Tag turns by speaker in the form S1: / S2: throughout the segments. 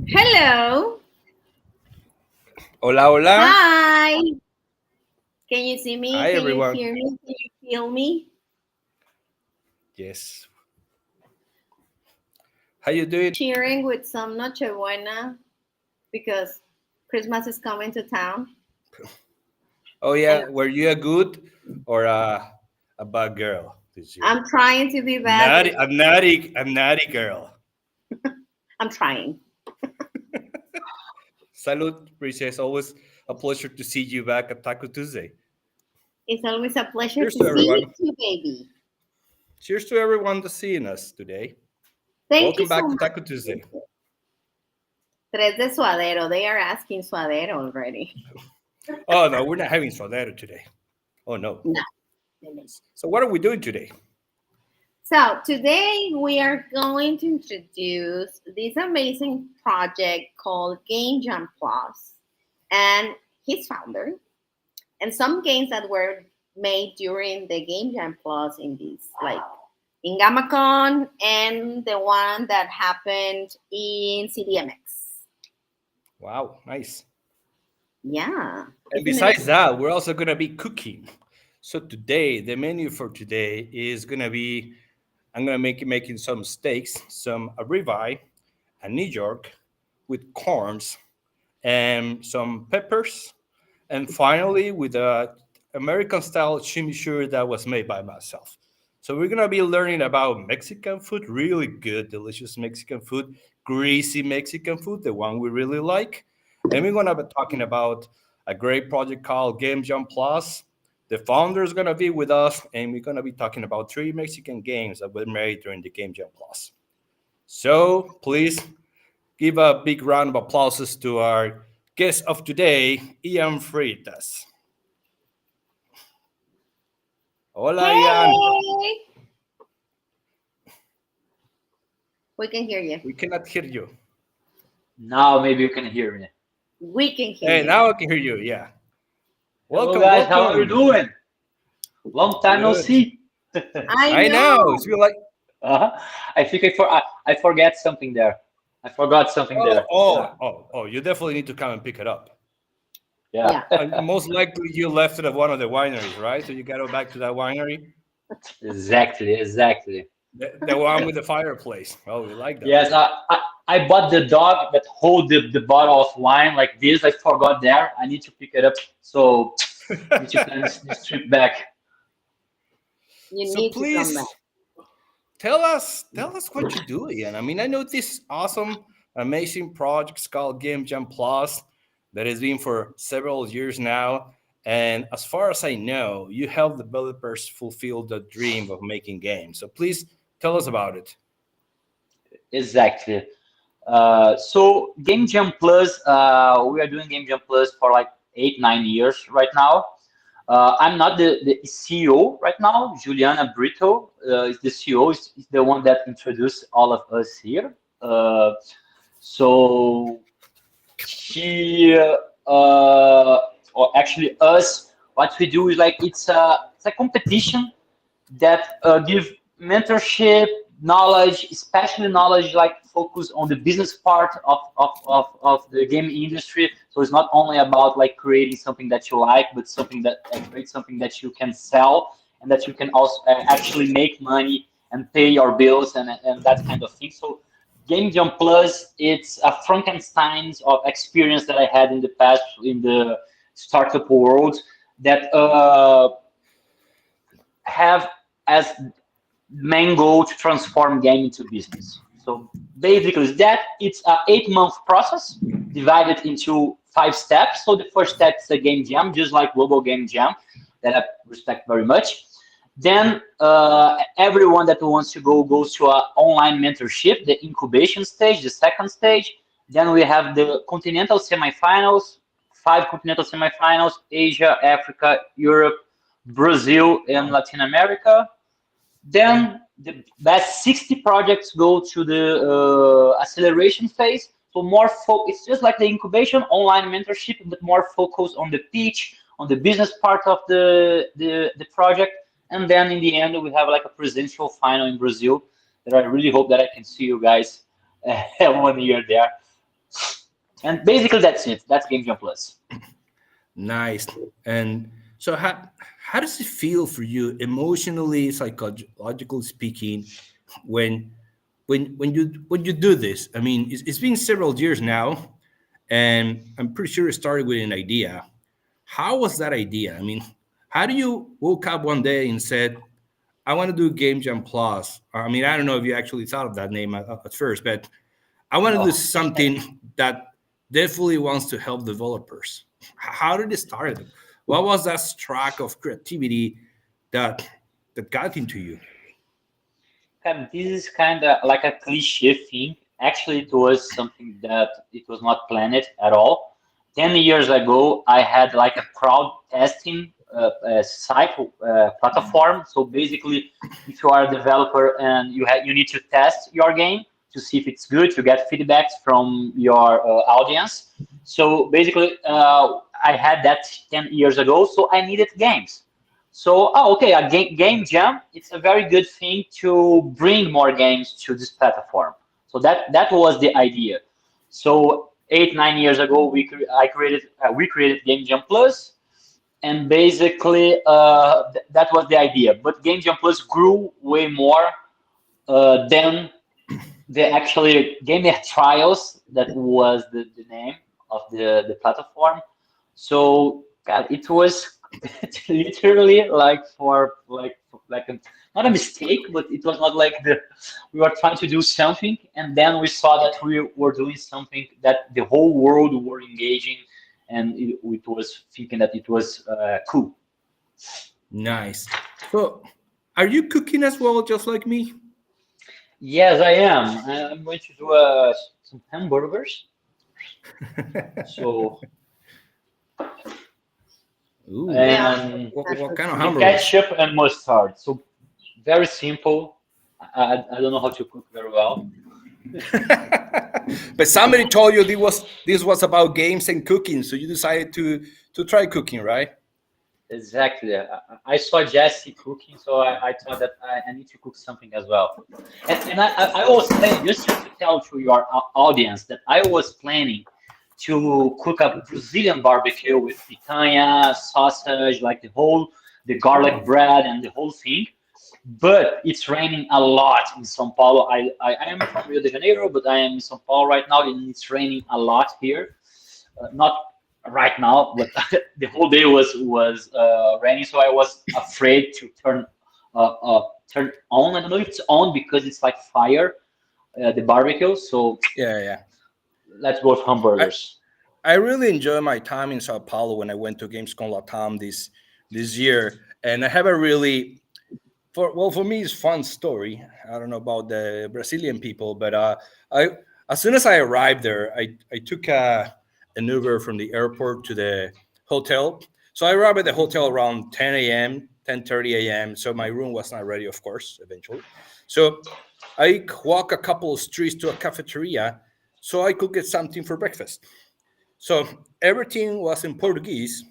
S1: Hello.
S2: Hola, hola.
S1: Hi. Can you see me?
S2: Hi,
S1: Can you
S2: everyone.
S1: hear me? Can you feel me?
S2: Yes. How you doing?
S1: Cheering with some Nochebuena because Christmas is coming to town.
S2: Oh
S1: And
S2: yeah, were you a good or a bad girl this year?
S1: I'm trying to be
S2: A
S1: bad, but
S2: naughty, a naughty, a naughty girl.
S1: I'm trying.
S2: Salud, Princess. Always a pleasure to see you back at Taco Tuesday.
S1: It's always a pleasure
S2: Cheers
S1: to
S2: to
S1: see
S2: everyone.
S1: you, baby.
S2: Cheers to everyone that's seeing us today.
S1: Thank you
S2: Welcome
S1: so
S2: back to
S1: much.
S2: Taco Tuesday.
S1: Tres de suadero. They are asking suadero already.
S2: Oh no, we're not having suadero today. Oh no.
S1: No.
S2: So what are we doing today?
S1: So today we are going to introduce this amazing project called Game Jam Plus and his founder, and some games that were made during the Game Jam Plus in this, like in GammaCon and the one that happened in CDMX.
S2: Wow, nice.
S1: Yeah,
S2: And
S1: isn't it?
S2: besides that, we're also gonna be cooking. So today, the menu for today is gonna be I'm gonna make making some steaks, some a ribeye, a New York with corns and some peppers, and finally with a American style chimichurri that was made by myself. So we're gonna be learning about Mexican food, really good, delicious Mexican food, greasy Mexican food, the one we really like. And we're gonna be talking about a great project called Game Jam Plus. The founder is gonna be with us, and we're gonna be talking about three Mexican games that were made during the Game Jam Plus. So please give a big round of applause to our guest of today, Ian Freitas. Hola, Ian.
S1: Hey, we can hear you.
S2: We cannot hear you.
S3: Now maybe you can hear me.
S1: We can hear
S2: Hey,
S1: you
S2: now
S1: now.
S2: I can hear you. Yeah.
S3: Hello
S2: Welcome,
S3: guys, how are you
S2: welcome.
S3: doing? Long time no
S2: Good.
S3: see.
S1: I
S2: I know.
S1: know.
S2: It's feel like
S3: uh I think I forget something there. I forgot something there. Yeah,
S2: you definitely need to come and pick it up.
S3: yeah.
S1: Yeah.
S2: And most likely you left it at one of the wineries, right? So you got to go back to that winery,
S3: Exactly, exactly.
S2: the one with the fireplace. Oh, we like that
S3: Yes,
S2: one.
S3: I bought the dog that hold the bottle of wine like this. I forgot there. I need to pick it up. So need to plan this trip back.
S1: You
S2: So
S1: need to come back.
S2: please tell us what you do, Ian. I mean, I know this awesome, amazing project called Game Jam Plus that has been for several years now. And as far as I know, you help developers fulfill the dream of making games. So please tell us about it.
S3: Exactly. So Game Jam Plus, we are doing Game Jam Plus for like 8, 9 years right now. I'm not the CEO right now. Juliana Brito is the CEO, is the one that introduced all of us here. So she, or actually us, what we do is like it's a competition that give mentorship, knowledge, especially knowledge like focus on the business part of the game industry. So it's not only about like creating something that you like, but something that create something that you can sell and that you can also actually make money and pay your bills and that kind of thing. So Game Jam Plus, it's a Frankenstein's of experience that I had in the past in the startup world that have as main goal to transform game into business. So basically, that it's a 8 month process divided into 5 steps. So the first step is a game jam, just like global game jam, that I respect very much. Then everyone that wants to go goes to an online mentorship, the incubation stage, the second stage. Then we have the continental semifinals, 5 continental semifinals: Asia, Africa, Europe, Brazil, and Latin America. Then the best 60 projects go to the acceleration phase. So more it's just like the incubation online mentorship, but more focus on the pitch, on the business part of the project. And then in the end, we have like a presidential final in Brazil that I really hope that I can see you guys one year there. And basically that's it. That's Game Jam Plus.
S2: Nice. And so, how does it feel for you, emotionally, psychologically speaking, when when you do this? I mean, it's been several years now, and I'm pretty sure it started with an idea. How was that idea? I mean, how do you woke up one day and said, "I want to do Game Jam Plus"? I mean, I don't know if you actually thought of that name at first, but I want to do
S3: No.
S2: something that definitely wants to help developers. How did it start? What was that spark of creativity that got into you?
S3: This is kind of like a cliche thing. Actually, it was something that it was not planned at all. 10 years ago, I had like a crowd testing site platform. So basically, if you are a developer and you need to test your game to see if it's good, to get feedbacks from your audience. So basically, I had that 10 years ago. So I needed games. So, okay, a game jam, it's a very good thing to bring more games to this platform. So that was the idea. So 8, 9 years ago, we created Game Jam Plus, and basically that was the idea. But Game Jam Plus grew way more than the actually gamer trials. That was the name of the platform. So God, it was literally like not a mistake, but it was not like we were trying to do something, and then we saw that we were doing something that the whole world were engaging, and it was thinking that it was cool.
S2: Nice. So, are you cooking as well, just like me?
S3: Yes, I am. I'm going to do some hamburgers. So
S2: Ooh,
S1: Yeah.
S3: and
S2: what kind of
S3: the
S2: hamburgers?
S3: ketchup and mustard. So very simple. I don't know how to cook very well.
S2: But somebody told you this was about games and cooking, so you decided to try cooking, right?
S3: Exactly. I saw Jesse cooking, so I thought that I need to cook something as well. And I was planning, just to tell to your audience, that I was planning to cook a Brazilian barbecue with picanha, sausage, like the garlic bread and the whole thing. But it's raining a lot in São Paulo. I am from Rio de Janeiro, but I am in São Paulo right now, and it's raining a lot here. Not right now, but the whole day was raining, so I was afraid to turn on. I don't know if it's on because it's like fire, the barbecue. So
S2: Yeah, yeah.
S3: let's go with
S2: I,
S3: hamburgers.
S2: I really enjoy my time in Sao Paulo when I went to Gamescom Latam this year, and I have a really for me it's fun story. I don't know about the Brazilian people, but I as soon as I arrived there, I took an Uber from the airport to the hotel. So I arrived at the hotel around 10 a.m., 10:30 a.m. So my room was not ready, of course, eventually. So I walk a couple of streets to a cafeteria so I could get something for breakfast. So everything was in Portuguese.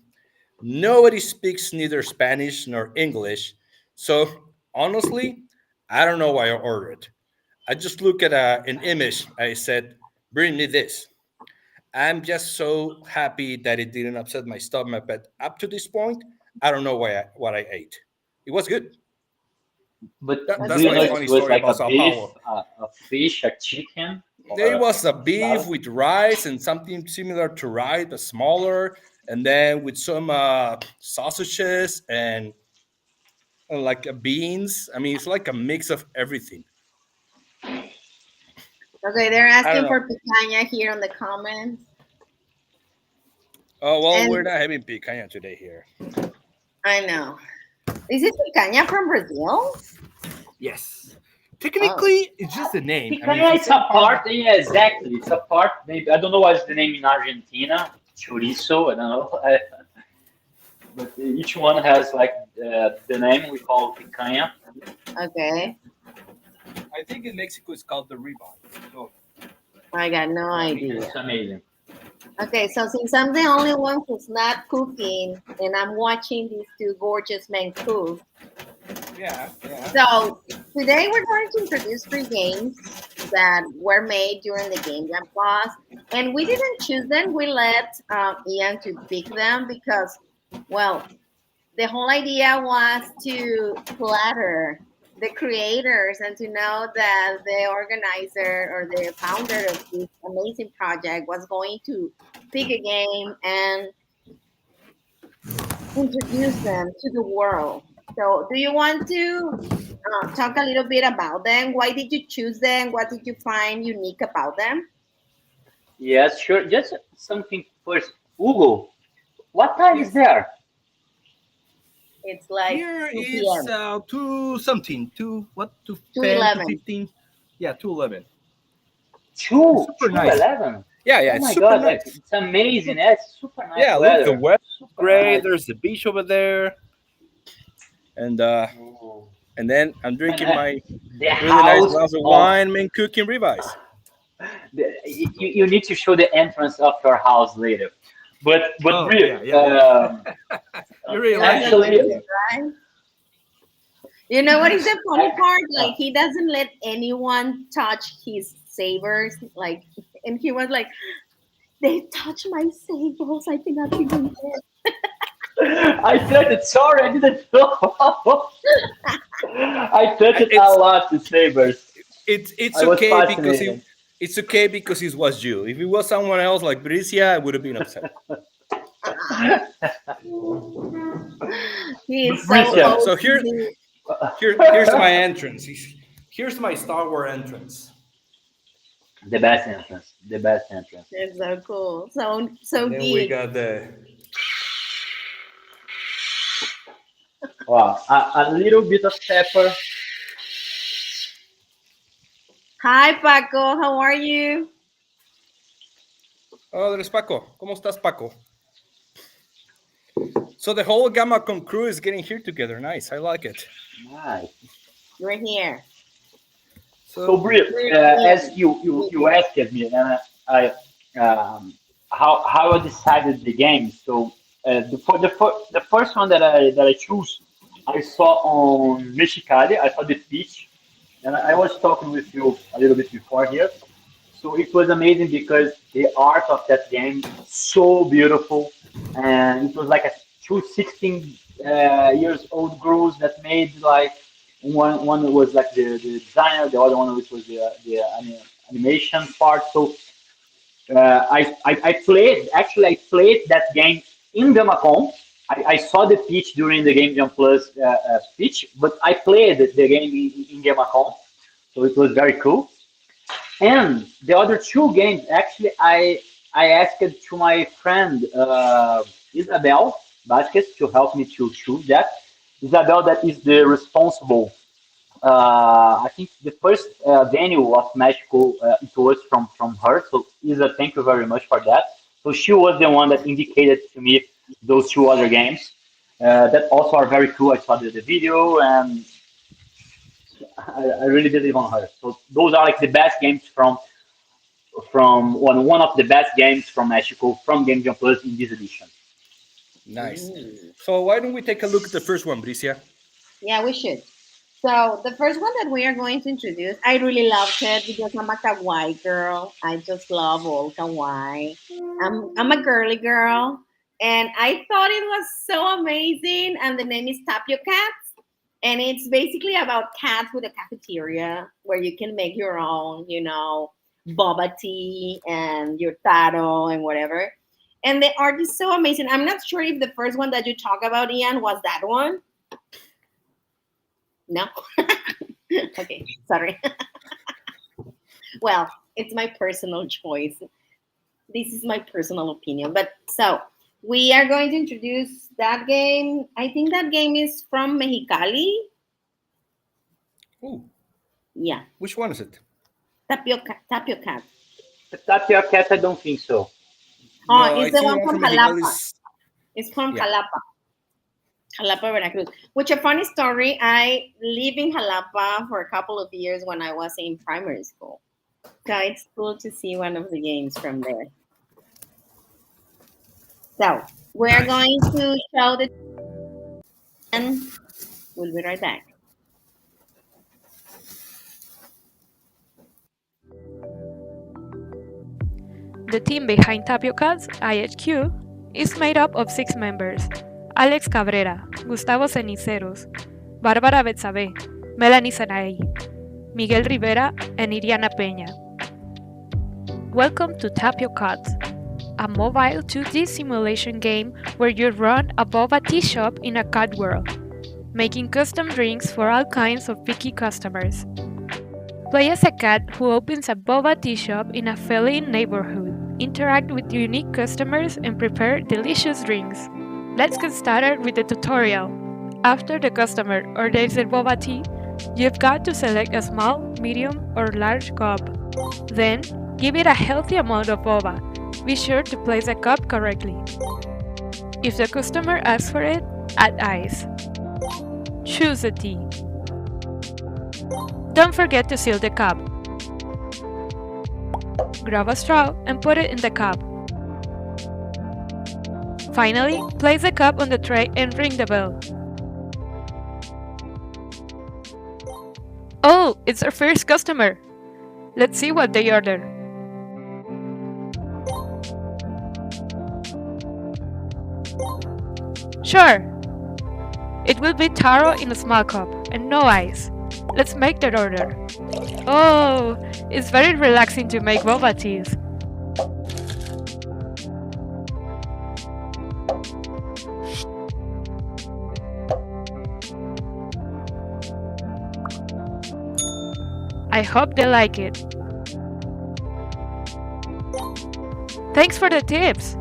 S2: Nobody speaks neither Spanish nor English. So honestly, I don't know why I ordered. I just look at an image. I said, "Bring me this." I'm just so happy that it didn't upset my stomach. But up to this point, I don't know what I ate. It was good.
S3: But do
S2: That's
S3: you
S2: my
S3: know
S1: Okay.
S3: if
S2: funny
S3: it was
S2: story
S3: like a
S2: about Sao
S3: beef,
S2: Paulo.
S3: a fish, a chicken,
S2: There
S3: or
S2: was a
S3: a
S2: beef
S3: salad?
S2: with rice and something similar to rice, but smaller, and then with some sausages and like beans. I mean, it's like a mix of everything.
S1: Okay, they're
S2: I don't
S1: asking
S2: know.
S1: for picanha here on the comments.
S2: Oh well, we're
S1: And
S2: not having picanha today here.
S1: I know. Is it picanha from Brazil?
S2: Yes,
S1: Oh.
S2: technically, it's just a name. I mean, it's
S3: Picanha,
S2: the
S3: it's
S2: same
S3: a
S2: part.
S3: part. Yeah, exactly. It's a part. Maybe I don't know what's the name in Argentina. Chorizo. I don't know. But each one has like the name we call picanha.
S1: Okay.
S2: I think in Mexico it's called the ribeye. So
S1: I got no
S3: And
S1: idea.
S3: it's amazing.
S1: Okay, so since I'm the only one who's not cooking and I'm watching these two gorgeous men cook,
S2: Yeah.
S1: So today we're going to introduce three games that were made during the Game Jam class, and we didn't choose them. We let Ian to pick them because, well, the whole idea was to flatter the creators and to know that the organizer or the founder of this amazing project was going to pick a game and introduce them to the world. So, do you want to talk a little bit about them? Why did you choose them? What did you find unique about them?
S3: Yes, sure. Just something first. Hugo, what time is
S2: Yes.
S3: there?
S1: It's like
S2: Here
S1: 2
S2: is
S1: p.m.,
S2: two something, two what, two ten, two
S1: 2:11.
S2: fifteen. Yeah, 2:11. It's
S3: Two,
S2: super
S3: two
S2: nice.
S3: eleven.
S2: Yeah,
S3: Oh
S2: it's
S3: my
S2: super
S3: God,
S2: nice.
S3: it's amazing. It's super nice
S2: Yeah, look, the
S3: weather.
S2: weather is
S3: Super
S2: great.
S3: nice.
S2: There's the beach over there, and
S3: Oh.
S2: then I'm
S3: Man,
S2: drinking my
S3: the
S2: really nice
S3: house
S2: glass of
S3: of
S2: wine and cooking ribeyes.
S3: you need to show the entrance of your house later. But
S2: Oh
S3: real,
S2: yeah. You really
S1: You like
S2: like
S1: the
S2: it,
S3: actually,
S2: don't you?
S1: views, right? You know what is the funny
S3: I,
S1: part?
S3: uh,
S1: Like he doesn't let anyone touch his sabers. Like, and he was like, "They touch my sabers. I cannot even
S3: I touched it. Sorry, I didn't know. I touched it a
S2: It's
S3: lot to Sabers.
S2: it's
S3: I was
S2: okay because
S3: fascinated.
S2: it's okay because it was you. If it was someone else like Bricia, I would have been upset.
S1: He is so
S2: Okay,
S3: Bricia,
S2: so
S1: OCD.
S2: here's my entrance. Here's my Star Wars entrance,
S3: the best entrance. The best entrance.
S1: It's so cool. So
S2: and then we
S1: geek.
S2: got the
S3: Wow, a little bit of pepper.
S1: Hi Paco, how are you?
S2: oh, there's Paco. ¿Cómo estás, Paco? So the whole Gamma Con crew is getting here together. Nice, I like it.
S3: Nice.
S1: We're here.
S3: So,
S2: So
S3: Bri,
S1: We're
S3: as
S1: Ian.
S3: you asked me, and I how I decided the game. So, the first one that I choose, I saw on Mexicali. I saw the pitch, and I was talking with you a little bit before here. So it was amazing because the art of that game so beautiful, and it was like a two 16 years old girls that made like one was like the designer, the other one which was the animation part. So I played I played that game in Gamacom. I saw the pitch during the Game Jam Plus pitch, but I played the game in Gamacom, so it was very cool. And the other two games, actually, I asked to my friend Isabel Vasquez to help me to choose that. Isabel, that is the responsible. I think the first venue of Mexico, it was from her. So Isa, thank you very much for that. So she was the one that indicated to me those two other games that also are very cool. I saw the video and I really believe on her. So those are like the best games from one of the best games from Mexico from Game Jam Plus in this edition.
S2: nice.
S1: Mm.
S2: So why don't we take a look at the first one, Bricia?
S1: Yeah, we should. So the first one that we are going to introduce, I really loved it because I'm a kawaii girl. I just love all kawaii. I'm a girly girl, and I thought it was so amazing. And the name is Tapiocats, and it's basically about cats with a cafeteria where you can make your own, boba tea and your taro and whatever. And the art is so amazing. I'm not sure if the first one that you talk about, Ian, was that one. No. Okay, sorry. Well, it's my personal choice. This is my personal opinion. But so we are going to introduce that game. I think that game is from Mexicali.
S2: Oh,
S1: Yeah,
S2: which one is it?
S1: Tapiocat.
S3: The Tapia Cat, I don't think so.
S1: Oh,
S2: No, I
S1: it's the
S2: think the
S1: one
S2: one
S1: from
S2: from Mexicali
S1: Jalapa.
S2: is
S1: It's from
S2: yeah.
S1: Jalapa, Veracruz. Which a funny story. I lived in Jalapa for a couple of years when I was in primary school. So it's cool to see one of the games from there. So we're
S2: Nice.
S1: going to show the and we'll be right back.
S4: The team behind Tapiocats, IHQ, is made up of 6 members: Alex Cabrera, Gustavo Ceniceros, Bárbara Betsabe, Melanie Sanaí, Miguel Rivera, and Iriana Peña. Welcome to Tapiocats, a mobile 2D simulation game where you run a boba tea shop in a cat world, making custom drinks for all kinds of picky customers. Play as a cat who opens a boba tea shop in a feline neighborhood, interact with unique customers, and prepare delicious drinks. Let's get started with the tutorial. After the customer orders their boba tea, you've got to select a small, medium, or large cup. Then, give it a healthy amount of boba. Be sure to place the cup correctly. If the customer asks for it, add ice. Choose a tea. Don't forget to seal the cup. Grab a straw and put it in the cup. Finally, place the cup on the tray and ring the bell. Oh, it's our first customer! Let's see what they order. Sure! It will be taro in a small cup and no ice. Let's make that order. Oh, it's very relaxing to make boba teas. I hope they like it. Thanks for the tips!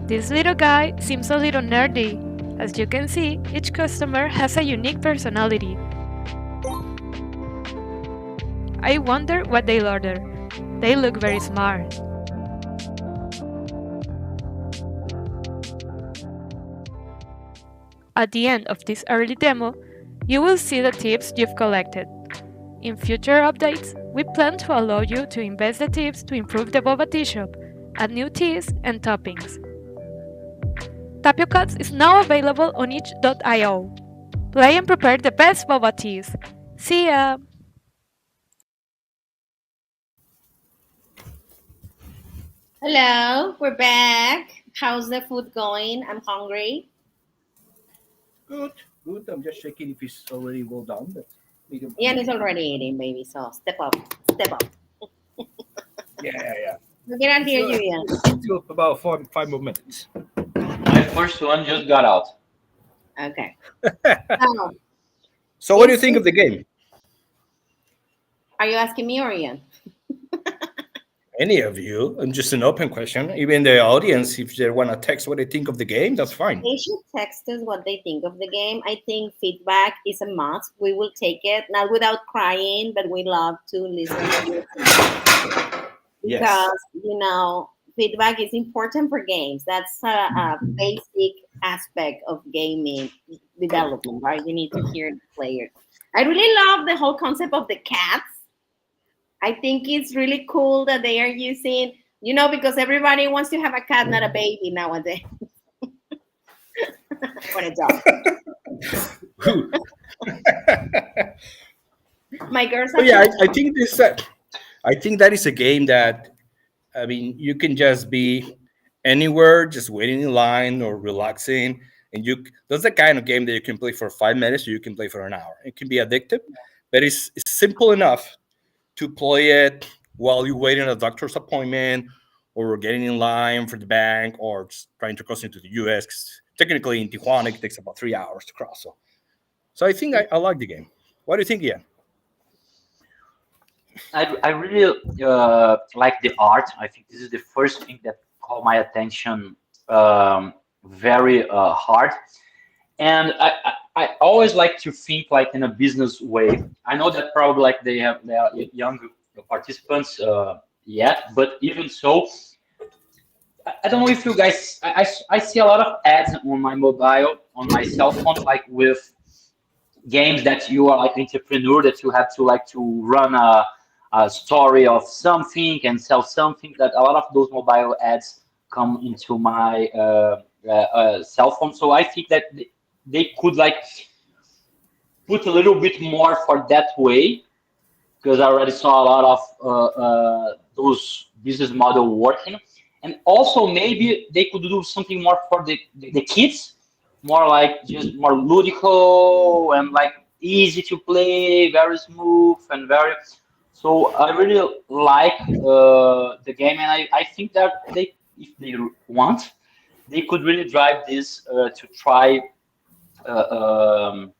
S4: This little guy seems a little nerdy. As you can see, each customer has a unique personality. I wonder what they'll order. They look very smart. At the end of this early demo, you will see the tips you've collected. In future updates, we plan to allow you to invest the tips to improve the boba tea shop, add new teas and toppings. Tapiocats is now available on itch.io. Play and prepare the best boba teas. See ya!
S1: Hello, we're back. How's the food going? I'm hungry.
S2: Good, good. I'm just checking if it's already well done. But medium.
S1: Ian is already eating, baby, so step up, step up.
S2: Yeah.
S1: We cannot hear you, Ian.
S2: Still about 5 more minutes.
S3: My first one just got out.
S1: Okay.
S2: So, what do you think of the game?
S1: Are you asking me or Ian?
S2: Any of you? I'm just an open question. Even the audience, if they want to text what they think of the game, that's fine.
S1: They should text us what they think of the game. I think feedback is a must. We will take it, not without crying, but we love to listen to you.
S2: Yes.
S1: Because, feedback is important for games. That's a basic aspect of gaming development, right? You need to hear the players. I really love the whole concept of the cats. I think it's really cool that they are using, because everybody wants to have a cat, not a baby nowadays. What a dog. My girls are
S2: I think that is a game that, you can just be anywhere, just waiting in line or relaxing. And that's the kind of game that you can play for 5 minutes or you can play for an hour. It can be addictive, but it's simple enough to play it while you're waiting at a doctor's appointment or getting in line for the bank or just trying to cross into the US. 'Cause technically in Tijuana, it takes about 3 hours to cross. So I think I like the game. What do you think, Ian?
S3: I really like the art. I think this is the first thing that caught my attention very hard. And I always like to think like in a business way. I know that probably like they are young participants yet, but even so, I don't know if you guys. I see a lot of ads on my mobile, on my cell phone, like with games that you are like entrepreneur, that you have to like to run a story of something and sell something. That a lot of those mobile ads come into my cell phone. So I think that they could like put a little bit more for that way, because I already saw a lot of those business model working. And also maybe they could do something more for the kids, more like just more ludical and like easy to play, very smooth and very. So I really like the game, and I think that they, if they want, they could really drive this to try to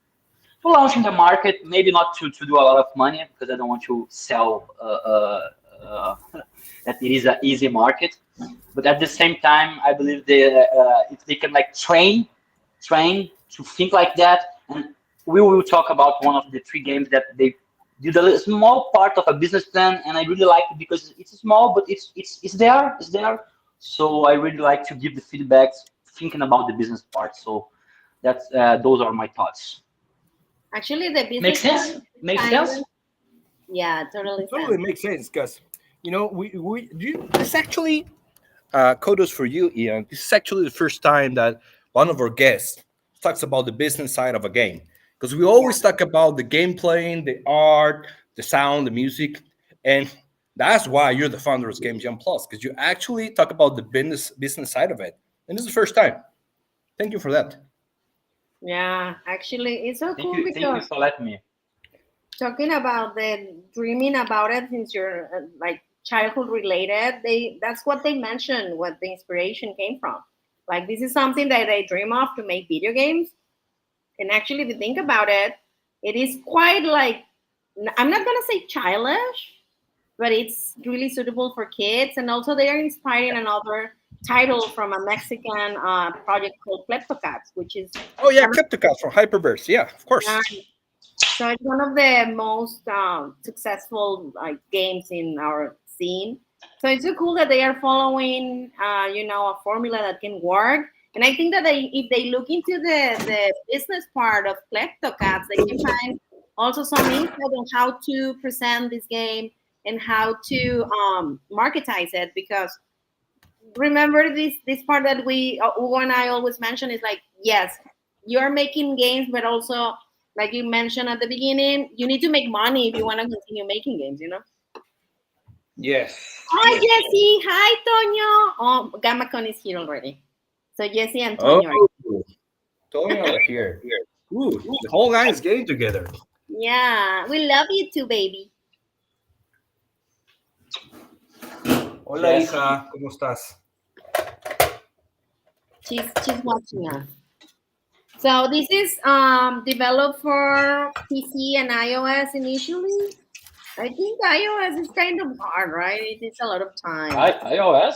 S3: launch in the market. Maybe not to do a lot of money because I don't want to sell that it is an easy market. But at the same time, I believe if they can like train to think like that, and we will talk about one of the three games that they did a small part of a business plan, and I really like it because it's small, but it's there. So I really like to give the feedbacks, thinking about the business part. So that's those are my thoughts.
S1: Actually, the business
S3: Makes sense? Makes sense?
S1: yeah, totally
S2: Totally
S1: sense.
S2: makes sense because this actually kudos for you, Ian. This is actually the first time that one of our guests talks about the business side of a game. Because we always talk about the game playing, the art, the sound, the music, and that's why you're the founder of Game Jam Plus, because you actually talk about the business side of it. And this is the first time. Thank you for that.
S1: Yeah, actually, it's so cool
S3: Thank you
S1: because
S3: for letting me.
S1: talking about the dreaming about it since you're like childhood related, that's what they mentioned, what the inspiration came from. Like this is something that they dream of to make video games. And actually, if you think about it, it is quite like, I'm not gonna say childish, but it's really suitable for kids. And also, they are inspiring another title from a Mexican project called Kleptocats, which is
S2: Oh yeah,
S1: one of
S2: Kleptocats from Hyperverse. Yeah, of course.
S1: the, so it's one of the most successful like games in our scene. So it's so cool that they are following, a formula that can work. And I think that if they look into the business part of Kleptocats, they can find also some insight on how to present this game and how to marketize it. Because remember this part that Hugo and I always mention is like, yes, you're making games, but also like you mentioned at the beginning, you need to make money if you want to continue making games.
S2: Yes.
S1: Hi,
S2: Yes.
S1: Jesse. Hi, Toño. Oh, GammaCon is here already. So Jesse and
S2: Oh,
S1: Toño are.
S2: Tony over here. Ooh, the whole gang is getting together.
S1: Yeah, we love you too, baby.
S2: Hola,
S3: Jesse.
S2: hija, ¿cómo estás?
S1: She's watching us. So this is developed for PC and iOS initially. I think iOS is kind of hard, right? It takes a lot of time.
S3: iOS?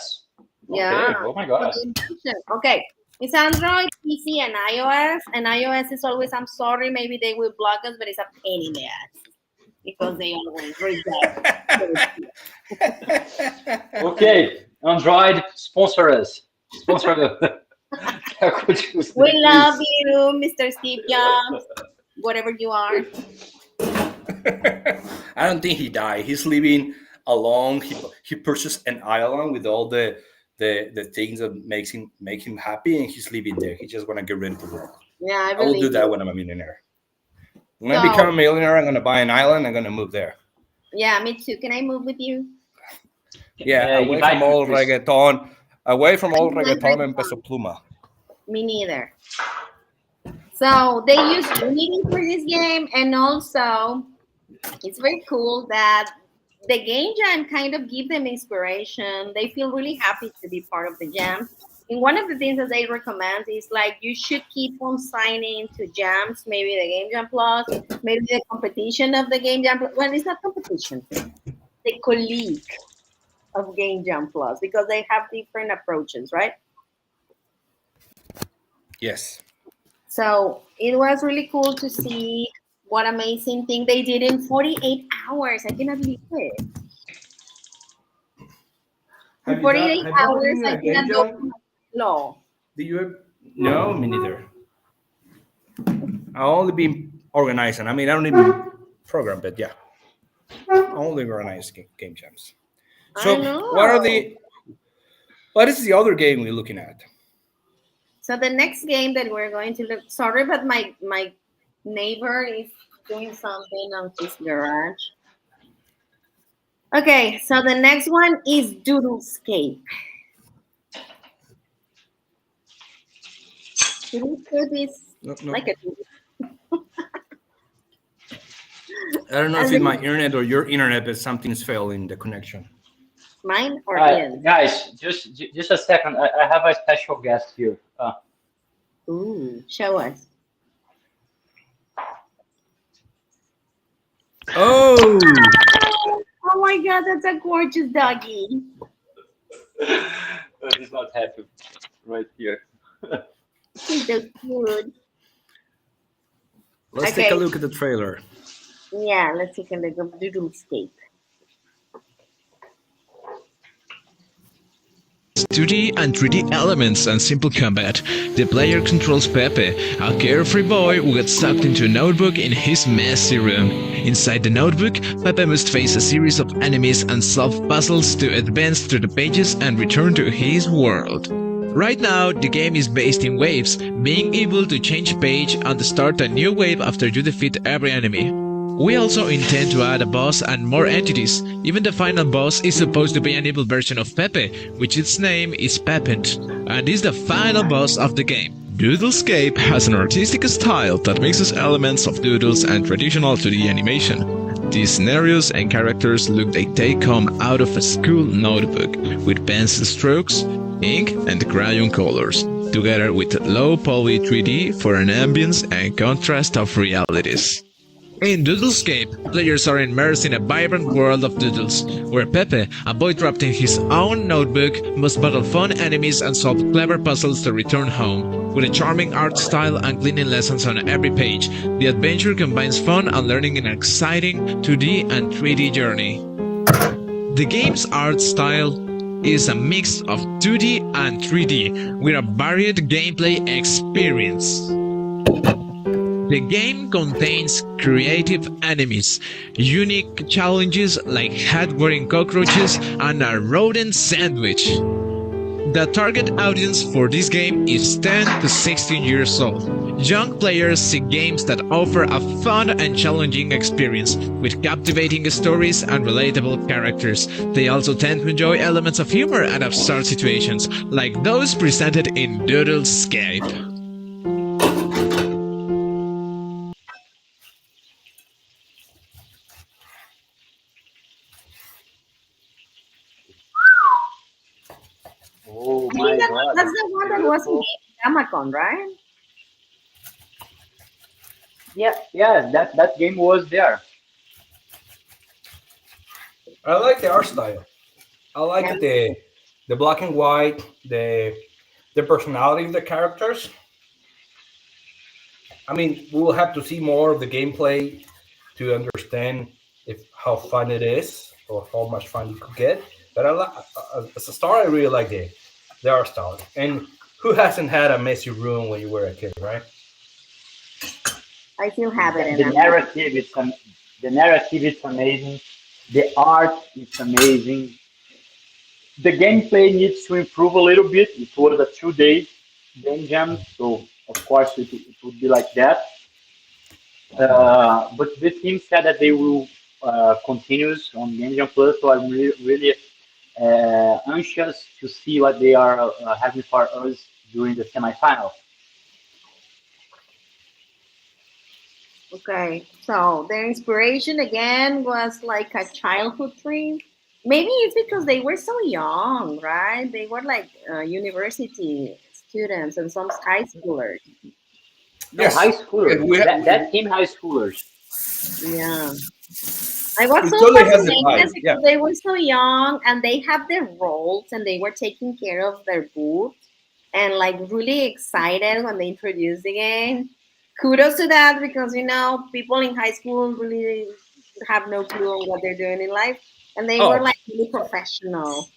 S1: Yeah.
S3: Okay. Oh my
S1: So
S3: God.
S1: they mentioned- Okay. It's Android, PC, and iOS. And iOS is always, I'm sorry, maybe they will block us, but it's a pain in the ass because they always reject.
S3: Okay. Android, sponsor us. Sponsor the.
S1: We love you, Mr. Steve Jobs, whatever you are.
S2: I don't think he died. He's living alone. He purchased an island with all the things that make him happy, and he's living there. He just want to get rid of the world.
S1: Yeah, I
S2: I will do
S1: believe
S2: that
S1: you.
S2: when I'm a millionaire. When I become a millionaire, I'm gonna buy an island. I'm gonna move there.
S1: Yeah, me too. Can I move with you?
S2: Yeah, away
S3: Invite
S2: from
S3: me,
S2: all
S3: please.
S2: reggaeton, away from
S1: I
S2: all
S1: don't like
S2: reggaeton and
S1: reggaeton.
S2: peso pluma.
S1: Me neither. So they use Unity for this game, and also it's very cool that the game jam kind of give them inspiration. They feel really happy to be part of the jam. And one of the things that they recommend is like you should keep on signing to jams, maybe the Game Jam Plus, maybe the competition of the Game Jam Plus. Well, it's not competition, the colleague of Game Jam Plus because they have different approaches, right?
S2: Yes.
S1: So it was really cool to see what amazing thing they did in 48 hours. I cannot believe it. In 48
S2: Have you ever
S1: hours,
S2: been in
S1: I
S2: a game
S1: cannot go to
S2: jam?
S1: my law.
S2: Do you ever? No, me neither. I only been organizing. I mean, I don't even program, but yeah, I only organize game jams.
S1: I
S2: So, what are
S1: know.
S2: the? What is the other game we're looking at?
S1: So the next game that we're going to look, sorry, but my neighbor is doing something on his garage. Okay, so the next one is Doodlescape. Doodlescape is
S2: No, no.
S1: like a
S2: I don't know if
S1: and
S2: it's my
S1: then
S2: internet or your internet, but something's failing the connection.
S1: mine or Ian.
S3: Guys, just a second. I have a special guest here.
S1: Ooh, show us.
S2: Oh,
S1: Oh my god, that's a gorgeous doggy.
S3: He's not happy right here.
S1: He's so cute.
S2: let's take a
S1: Okay,
S2: look at the trailer.
S1: yeah, let's take a look at Doodlescape.
S5: 2D and 3D elements and simple combat. The player controls Pepe, a carefree boy who gets sucked into a notebook in his messy room. Inside the notebook, Pepe must face a series of enemies and solve puzzles to advance through the pages and return to his world. Right now, the game is based in waves, being able to change page and start a new wave after you defeat every enemy. We also intend to add a boss and more entities. Even the final boss is supposed to be an evil version of Pepe, which its name is Pepent, and is the final boss of the game. Doodlescape has an artistic style that mixes elements of doodles and traditional 2D animation. The scenarios and characters look like they come out of a school notebook, with pencil strokes, ink and crayon colors, together with low poly 3D for an ambience and contrast of realities. In Doodlescape, players are immersed in a vibrant world of doodles, where Pepe, a boy trapped in his own notebook, must battle fun enemies and solve clever puzzles to return home. With a charming art style and cleaning lessons on every page, the adventure combines fun and learning in an exciting 2D and 3D journey. The game's art style is a mix of 2D and 3D with a varied gameplay experience. The game contains creative enemies, unique challenges like hat-wearing cockroaches and a rodent sandwich. The target audience for this game is 10 to 16 years old. Young players seek games that offer a fun and challenging experience with captivating stories and relatable characters. They also tend to enjoy elements of humor and absurd situations, like those presented in Doodlescape.
S3: Oh
S1: I think
S3: my
S1: that
S3: God,
S1: that's
S3: that's
S1: the one that was in
S3: beautiful.
S1: Amazon, right?
S3: Yeah, that game was there.
S2: I like the art style. I
S1: Yeah.
S2: like the black and white, the personality of the characters. I mean, we will have to see more of the gameplay to understand if how fun it is or how much fun you could get. But as a start, I really like the art style. And who hasn't had a messy room when you were a kid, right?
S1: I still have it, and
S3: The
S1: I'm
S3: narrative the narrative is amazing. The art is amazing. The gameplay needs to improve a little bit. It was a 2 day game jam, so of course it would be like that. But the team said that they will continues on Game Jam Plus, so I'm really anxious to see what they are having for us during the semifinal.
S1: okay. So their inspiration again was like a childhood dream. Maybe it's because they were so young, right? They were like university students and some high schoolers.
S3: No, high
S2: Yes. Yeah,
S3: schoolers. That team high schoolers.
S1: Yeah. I was
S2: it
S1: so
S2: totally has the
S1: fascinated
S2: vibe. Yeah.
S1: because they were so young and they have their roles and they were taking care of their booth and like really excited when they introduced the game. Kudos to that because people in high school really have no clue on what they're doing in life and they were
S2: Oh,
S1: like really professional.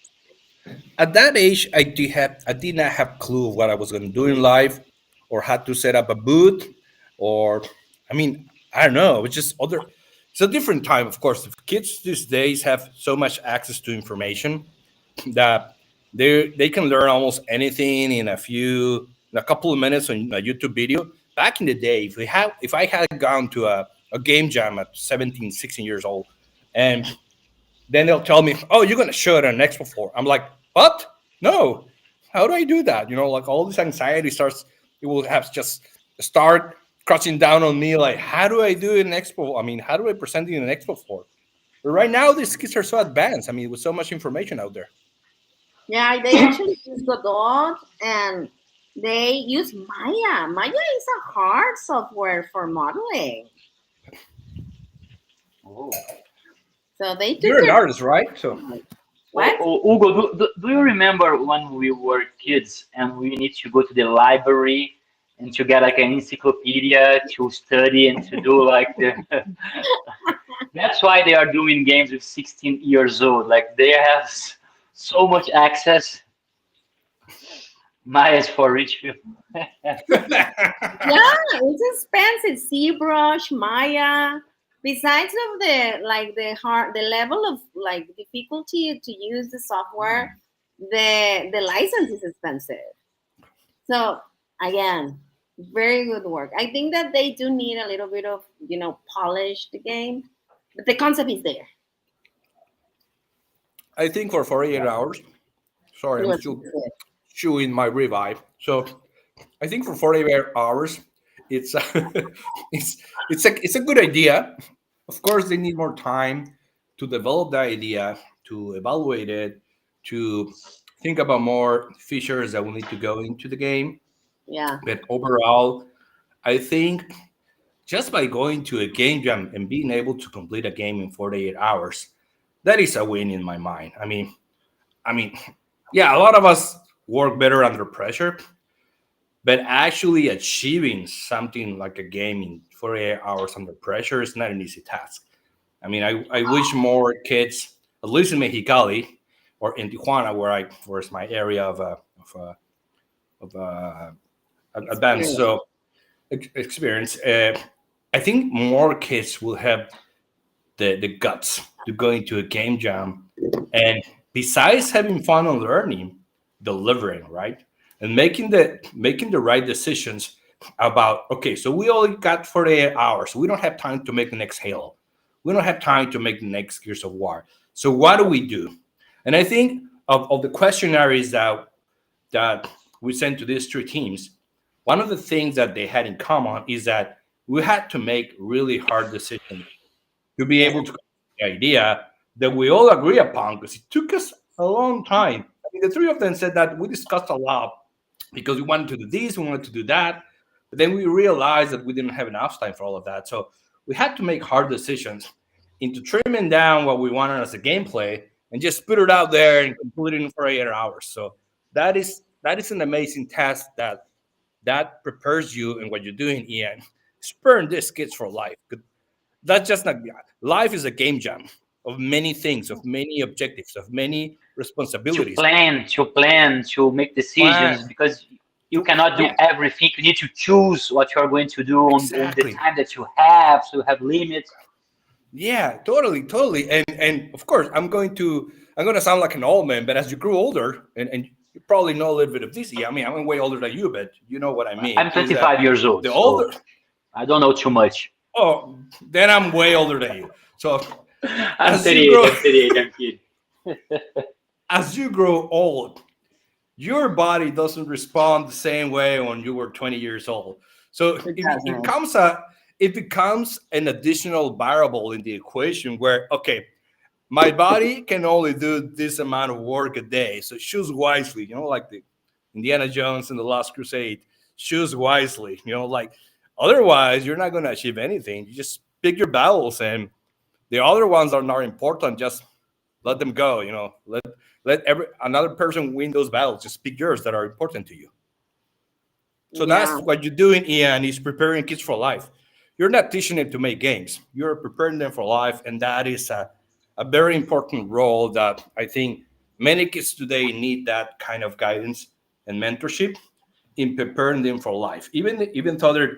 S2: at that age, I did not have clue of what I was going to do in life, or how to set up a booth, or I mean, I don't know. It's just other. It's a different time, of course. The kids these days have so much access to information that they can learn almost anything in a couple of minutes on a YouTube video. Back in the day, if I had gone to a game jam at 17, 16 years old, and Then they'll tell me, "Oh, you're gonna show it on Expo 4." I'm like, "What? No. How do I do that?" Like all this anxiety starts. It will have just start crushing down on me. Like, how do I do it in Expo? I mean, how do I present it in an Expo 4? But right now, these kids are so advanced. I mean, with so much information out there.
S1: Yeah, they actually use Godot and they use Maya. Maya is a hard software for modeling.
S3: Oh.
S1: So they took
S2: You're an
S1: their
S2: artist, right? So
S1: what?
S3: Hugo, do you remember when we were kids and we need to go to the library and to get like an encyclopedia to study and to do like the that's why they are doing games with 16 years old. Like they have so much access. Maya's for rich people.
S1: Yeah, it's expensive. ZBrush, Maya. Besides of the level of like difficulty to use the software, the license is expensive. So again, very good work. I think that they do need a little bit of polish the game, but the concept is there.
S2: I think for 48 hours. Sorry, I'm still chewing my ribeye. So I think for 48 hours, it's it's a good idea. Of course, they need more time to develop the idea, to evaluate it, to think about more features that will need to go into the game.
S1: Yeah,
S2: But overall, I think just by going to a game jam and being able to complete a game in 48 hours, that is a win in my mind. I mean, yeah, a lot of us work better under pressure, but actually achieving something like a game in 48 hours under pressure is not an easy task. I mean, I wish more kids, at least in Mexicali or in Tijuana, where's my area of advanced
S1: experience.
S2: experience. I think more kids will have the guts to go into a game jam, and besides having fun and learning, delivering, right, and making the right decisions about, okay, so we only got 48 hours, we don't have time to make the next Halo, we don't have time to make the next Gears of War, so what do we do? And I think of the questionnaires that we sent to these three teams, one of the things that they had in common is that we had to make really hard decisions to be able to come up with the idea that we all agree upon, because it took us a long time. I mean, the three of them said that we discussed a lot because we wanted to do this, we wanted to do that, but then we realized that we didn't have enough time for all of that. So we had to make hard decisions into trimming down what we wanted as a gameplay and just put it out there and complete it in 48 hours. So that is an amazing task that prepares you in what you're doing, Ian. Spurn these kids for life. That's just not life is a game jam of many things, of many objectives, of many
S3: to
S2: responsibilities.
S3: plan, to plan, to make decisions
S2: Plan
S3: because you
S2: to
S3: cannot do
S2: yeah,
S3: everything. You need to choose what you are going to do on the
S2: exactly.
S3: time that you have. So you have limits.
S2: Yeah, totally. And of course I'm gonna sound like an old man, but as you grew older, and you probably know a little bit of this. Yeah, I mean, I'm way older than you, but you know what I mean,
S3: I'm
S2: is that
S3: 25 years old,
S2: the
S3: so
S2: older,
S3: I don't know too much.
S2: oh, then I'm way older than you. So
S3: I'm
S2: as you
S3: 38.
S2: grow
S3: I'm 38. I'm kidding.
S2: as you grow old, your body doesn't respond the same way when you were 20 years old. So
S1: It
S2: it
S1: doesn't.
S2: comes it becomes an additional variable in the equation where, okay, my body can only do this amount of work a day. So choose wisely, like the Indiana Jones and the Last Crusade. Choose wisely, like otherwise you're not going to achieve anything. You just pick your battles, and the other ones are not important. Just let them go. Let every another person win those battles. Just pick yours that are important to you. So
S1: Yeah,
S2: that's what you're doing, Ian, is preparing kids for life. You're not teaching them to make games. You're preparing them for life, and that is a very important role that I think many kids today need, that kind of guidance and mentorship in preparing them for life. Even though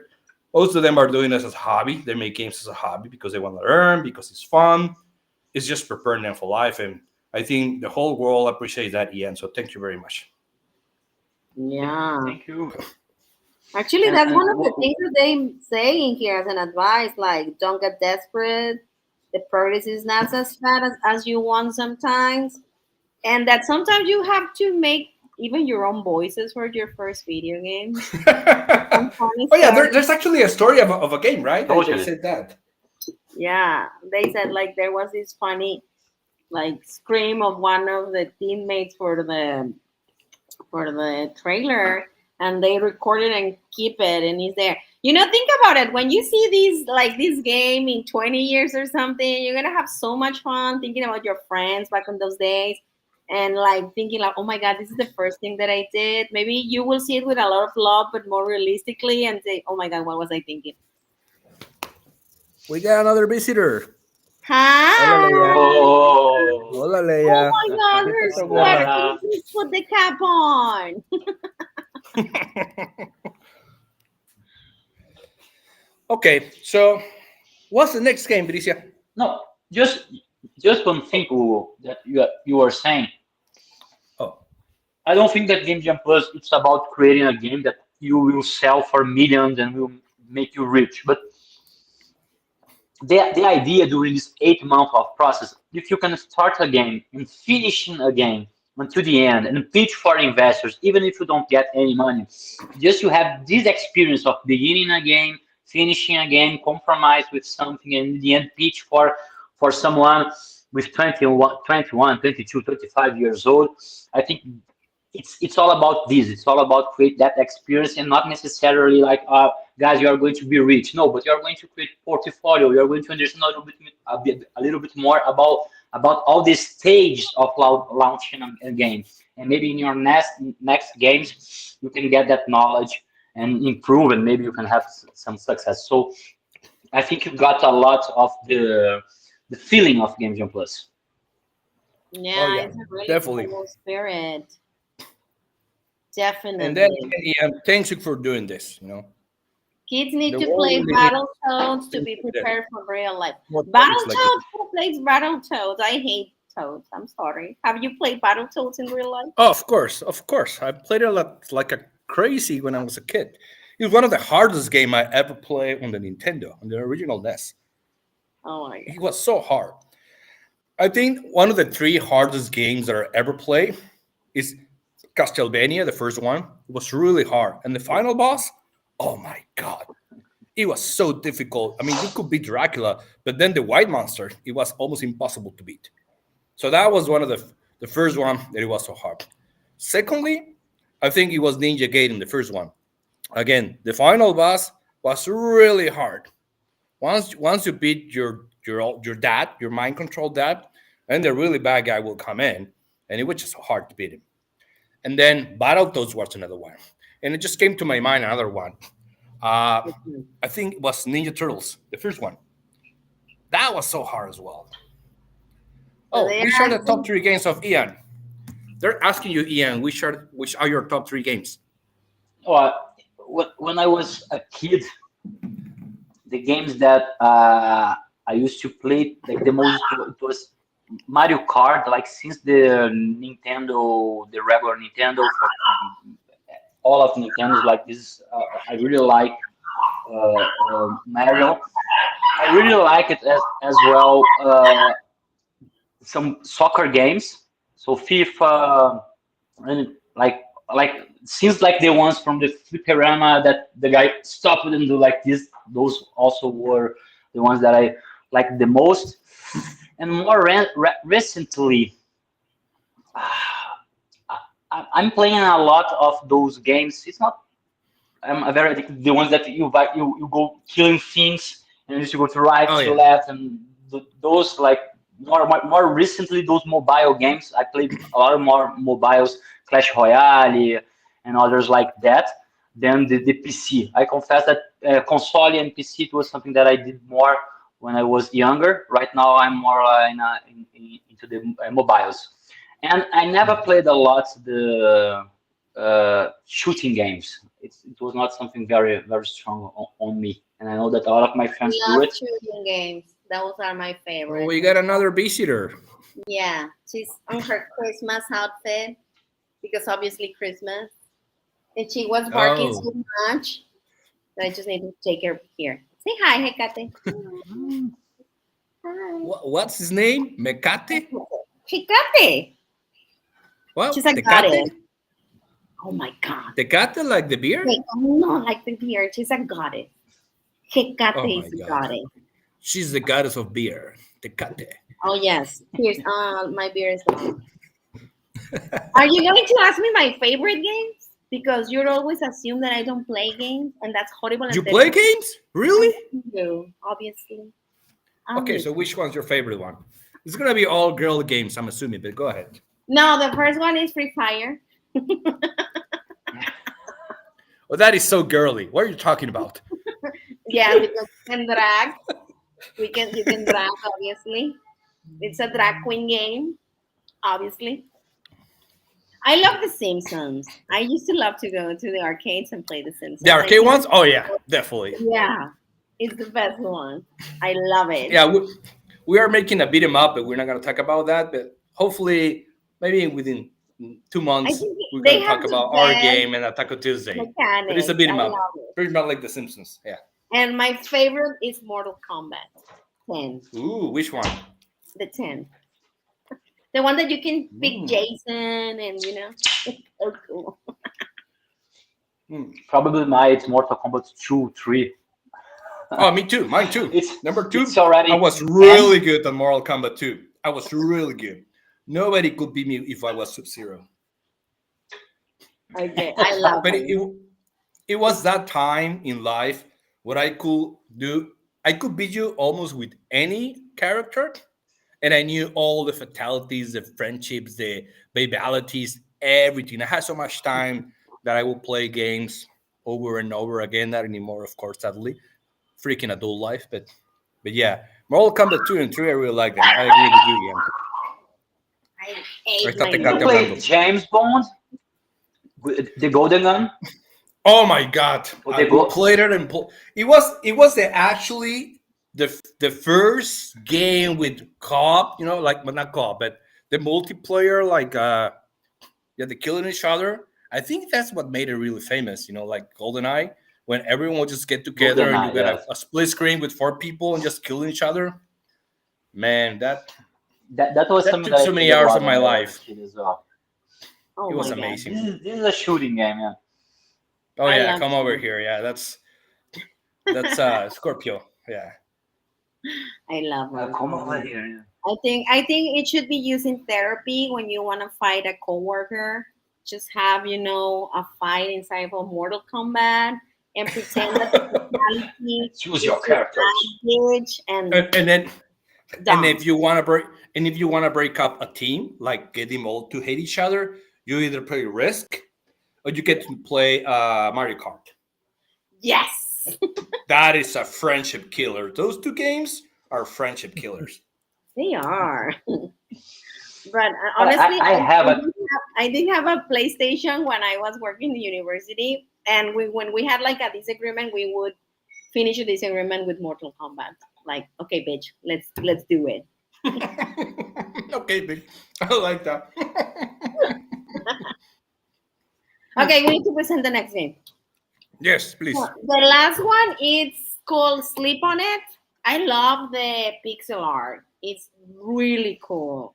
S2: most of them are doing this as a hobby, they make games as a hobby because they want to learn, because it's fun. It's just preparing them for life, and I think the whole world appreciates that, Ian. So thank you very much.
S1: yeah.
S3: Thank you.
S1: Actually,
S3: And
S1: that's
S3: and
S1: one of the things that they say in here as an advice. Like, don't get desperate. the progress is not as fast as you want sometimes, and that sometimes you have to make even your own voices for your first video game. Some funny
S2: Oh yeah,
S1: stories.
S2: there's actually a story of a game, right? They
S3: Totally.
S2: said that.
S1: Yeah, they said like there was this funny like scream of one of the teammates for the trailer, and they recorded and keep it, and he's there. Think about it. When you see these like this game in 20 years or something, you're gonna have so much fun thinking about your friends back in those days, and like thinking like, oh my god, this is the first thing that I did. Maybe you will see it with a lot of love, but more realistically, and say, oh my god, what was I thinking?
S2: We got another visitor. Hola, Leia.
S1: Hi.
S3: Oh,
S2: Hola,
S1: Oh
S2: Leia.
S1: my god,
S2: ¿Qué
S1: her
S2: pasó,
S1: sweater.
S2: gorda?
S1: Can you please put the cap on?
S2: Okay, so what's the next game, Bricia?
S3: no, just one thing that you were saying.
S2: Oh,
S3: I don't think that Game Jam Plus it's about creating a game that you will sell for millions and will make you rich. But the idea during this 8 month of process, if you can start a game and finishing a game until the end and pitch for investors, even if you don't get any money, just you have this experience of beginning a game, finishing a game, compromise with something, and in the end pitch for someone with 21, 21, 22, 25 years old. I think it's all about this. It's all about create that experience and not necessarily like, guys, you are going to be rich. No, but you are going to create portfolio. You are going to understand a little bit more about all these stages of launching a game. And maybe in your next games, you can get that knowledge and improve, and maybe you can have some success. So I think you got a lot of the feeling of Game Jam Plus.
S1: Yeah,
S2: yeah,
S1: it's a really
S2: definitely.
S1: cool spirit.
S2: And then
S1: Definitely.
S2: Ian, thanks you for doing this.
S1: Kids need
S2: The
S1: to
S2: world
S1: play
S2: really needs
S1: Battletoads to be
S2: things like that.
S1: prepared for real life.
S2: More topics like this.
S1: Battletoads? Who plays Battletoads? I hate Toads. I'm sorry. Have you played Battletoads in real life?
S2: Oh, of course, of course. I played it like a crazy when I was a kid. It was one of the hardest game I ever played on the Nintendo, on the original NES.
S1: Oh my god.
S2: It was so hard. I think one of the three hardest games that I ever played is Castlevania, the first one. It was really hard. And the final boss, oh my god. It was so difficult. I mean, you could beat Dracula, but then the white monster, it was almost impossible to beat. So that was one of the first one that it was so hard. Secondly, I think it was Ninja Gaiden, the first one. Again, the final boss was really hard. Once you beat your dad, your mind control dad, and the really bad guy will come in, and it was just hard to beat him. And then Battletoads was another one, and it just came to my mind another one. I think it was Ninja Turtles, the first one. That was so hard as well.
S1: So
S2: Oh,
S1: they
S2: we
S1: are
S2: share the
S1: asking,
S2: top three games of Ian. They're asking you, Ian, which are your top three games?
S3: When I was a kid, the games that I used to play like the most, it was Mario Kart. Like since the Nintendo, the regular Nintendo, for all of Nintendos like this, I really like Mario. I really like it as well. Some soccer games, so FIFA, and like seems like the ones from the Flipperama that the guy stopped and do like this. Those also were the ones that I like the most. And more recently, I'm playing a lot of those games. It's not. I'm a very addicted. The ones that you go killing things and you just go to right,
S2: Oh
S3: to
S2: yeah.
S3: left, and those like more recently those mobile games. I played a lot more mobiles, Clash Royale, and others like that than the PC. I confess that console and PC it was something that I did more when I was younger. Right now I'm more into the mobiles, and I never played a lot the shooting games. It was not something very strong on me, and I know that a lot of my
S1: I
S3: friends do
S1: love
S3: it.
S1: shooting games. Those are my
S2: Oh,
S1: favorite.
S2: we got another visitor.
S1: Yeah, she's on her Christmas outfit because obviously Christmas, and she was barking
S2: Oh,
S1: so much that I just need to take her here. Say hi, Hecate. Hi.
S2: What's his name? Mecate?
S1: Tecate.
S2: What?
S1: She's a
S2: Tecate?
S1: goddess. Oh my god.
S2: Tecate like the beer?
S1: Wait, no, like the beer. She's a goddess.
S2: Oh
S1: Tecate
S2: my
S1: is a
S2: god.
S1: goddess.
S2: She's the goddess of beer. Tecate.
S1: Oh yes. Here's my beer is gone. Are you going to ask me my favorite games? Because you'd always assume that I don't play games, and that's horrible.
S2: You play games? Really?
S1: You obviously.
S2: Okay, so which one's your favorite one? It's gonna be all girl games, I'm assuming, but go ahead.
S1: No, the first one is Free Fire.
S2: Oh, that is so girly. What are you talking about?
S1: Yeah, because you can drag. You can drag, obviously. It's a drag queen game, obviously. I love The Simpsons. I used to love to go to the arcades and play The Simpsons.
S2: The arcade ones? Oh yeah, definitely.
S1: Yeah, it's the best one. I love it.
S2: Yeah, we are making a beat 'em up, but we're not gonna talk about that. But hopefully, maybe within 2 months,
S1: think
S2: we're
S1: they
S2: gonna
S1: have
S2: talk
S1: the
S2: about our
S1: best
S2: game and a Taco Tuesday. But it's a
S1: mechanics.
S2: beat
S1: I
S2: 'em up,
S1: love it.
S2: pretty much like The Simpsons. Yeah.
S1: And my favorite is Mortal Kombat 10.
S2: Ooh, which one?
S1: The 10. The one that you can pick
S2: Mm.
S1: Jason and, it's so cool.
S3: Probably it's Mortal Kombat 2, 3.
S2: Oh, me too. Mine too.
S3: It's
S2: Number 2.
S3: It's already.
S2: I was really good on Mortal Kombat 2. I was really good. Nobody could beat me if I was Sub-Zero.
S1: Okay, I love
S2: But
S1: it.
S2: it was that time in life what I could do. I could beat you almost with any character, and I knew all the fatalities, the friendships, the babalities, everything. I had so much time that I would play games over and over again. Not anymore, of course, sadly. Freaking adult life, but yeah. Mortal Kombat 2 and 3, I really like them. I agree with you, Ian.
S1: I
S2: Ahí
S1: ate
S2: está
S1: my
S3: You
S2: Tecate
S3: play
S2: hablando.
S3: James Bond, the Golden Gun,
S2: Oh my god!
S3: or
S2: We played it and it was actually the first game with co-op, like, but not co-op, but the multiplayer, like they're killing each other. I think that's what made it really famous, like GoldenEye, when everyone would just get together and you
S3: GoldenEye,
S2: got
S3: yes.
S2: a split screen with 4 people and just killing each other. Man, that
S3: That was something
S2: took
S3: that I
S2: so many
S3: played a
S2: hours
S3: lot
S2: of my
S3: when I was
S2: life.
S3: a kid as well.
S1: Oh
S2: It
S1: my
S2: was
S1: god.
S2: amazing.
S3: This is a shooting game, yeah.
S2: Oh
S1: I
S2: yeah,
S1: love
S2: come over
S1: it.
S2: here. Yeah, that's Scorpio. Yeah.
S1: I love it.
S3: Come over here. Yeah.
S1: I think it should be used in therapy when you want to fight a coworker. Just have, a fight inside of Mortal Kombat and pretend that the personality
S3: Choose
S1: is
S3: your
S1: just
S3: characters.
S1: average and
S2: And then
S1: dumb.
S2: if you want to break up a team, like get them all to hate each other, you either play Risk or you get to play Mario Kart.
S1: Yes,
S2: That is a friendship killer. Those 2 games are friendship killers.
S1: they are. But
S3: I
S1: honestly,
S3: have a
S1: I did have a PlayStation when I was working in the university, and when we had like a disagreement, we would finish a disagreement with Mortal Kombat. Like, okay, bitch, let's do it.
S2: Okay, big. I like that.
S1: Okay, we need to present the next game.
S2: Yes, please.
S1: The last one is called Sleep on It. I love the pixel art. It's really cool.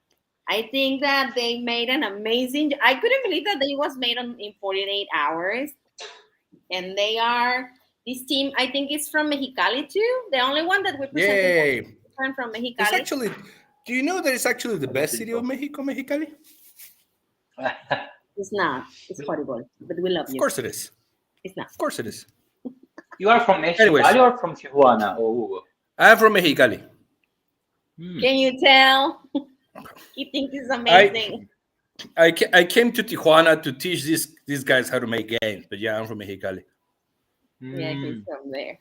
S1: I think that they made an amazing. I couldn't believe that it was made in 48 hours, and they are this team. I think it's from Mexicali too. The only one that we presented
S2: Yay!
S1: from
S2: It's
S1: Mexicali.
S2: actually. Do you know that it's actually the best city of Mexico, Mexicali?
S1: It's not. It's horrible, but we love
S2: Of
S1: you.
S2: course it is.
S1: It's not.
S2: Of course it is.
S3: You are from
S2: Anyways.
S3: Mexicali or from Tijuana? Oh.
S2: I'm from Mexicali.
S1: Can you tell? He thinks it's amazing.
S2: I came to Tijuana to teach these guys how to make games, but yeah, I'm from Mexicali.
S1: Yeah, he's from there.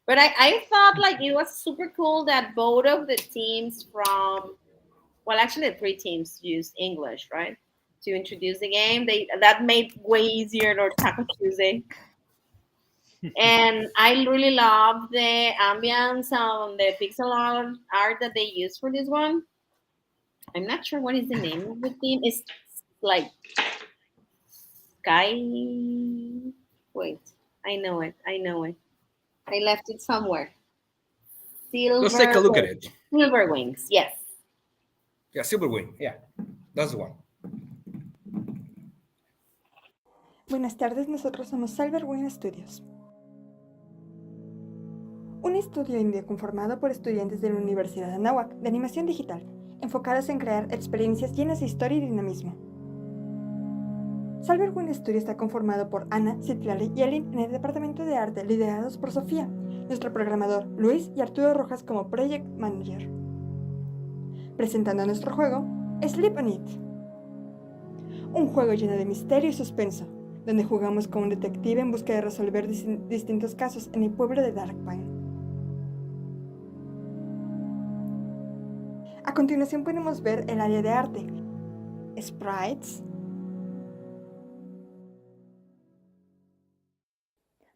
S1: But I thought like it was super cool that both of the teams actually 3 teams used English, right? To introduce the game. That made way easier or Taco Tuesday. And I really love the ambience on the pixel art that they used for this one. I'm not sure what is the name of the team. It's like Sky. Wait, I know it. I left it somewhere.
S2: Let's take a look at it.
S1: Sylverwings, yes.
S2: Yeah, Sylverwing. Yeah, that's the one.
S6: Buenas tardes, nosotros somos Sylverwing Studios. Un estudio indie conformado por estudiantes de la Universidad de Anáhuac de animación digital, enfocados en crear experiencias llenas de historia y dinamismo. Sylverwing Studios está conformado por Ana, Citlali y Elin en el departamento de arte, liderados por Sofía, nuestro programador, Luis y Arturo Rojas como Project Manager. Presentando nuestro juego, Sleep on It. Un juego lleno de misterio y suspenso, donde jugamos con un detective en busca de resolver distintos casos en el pueblo de Darkpine. A continuación podemos ver el área de arte, sprites,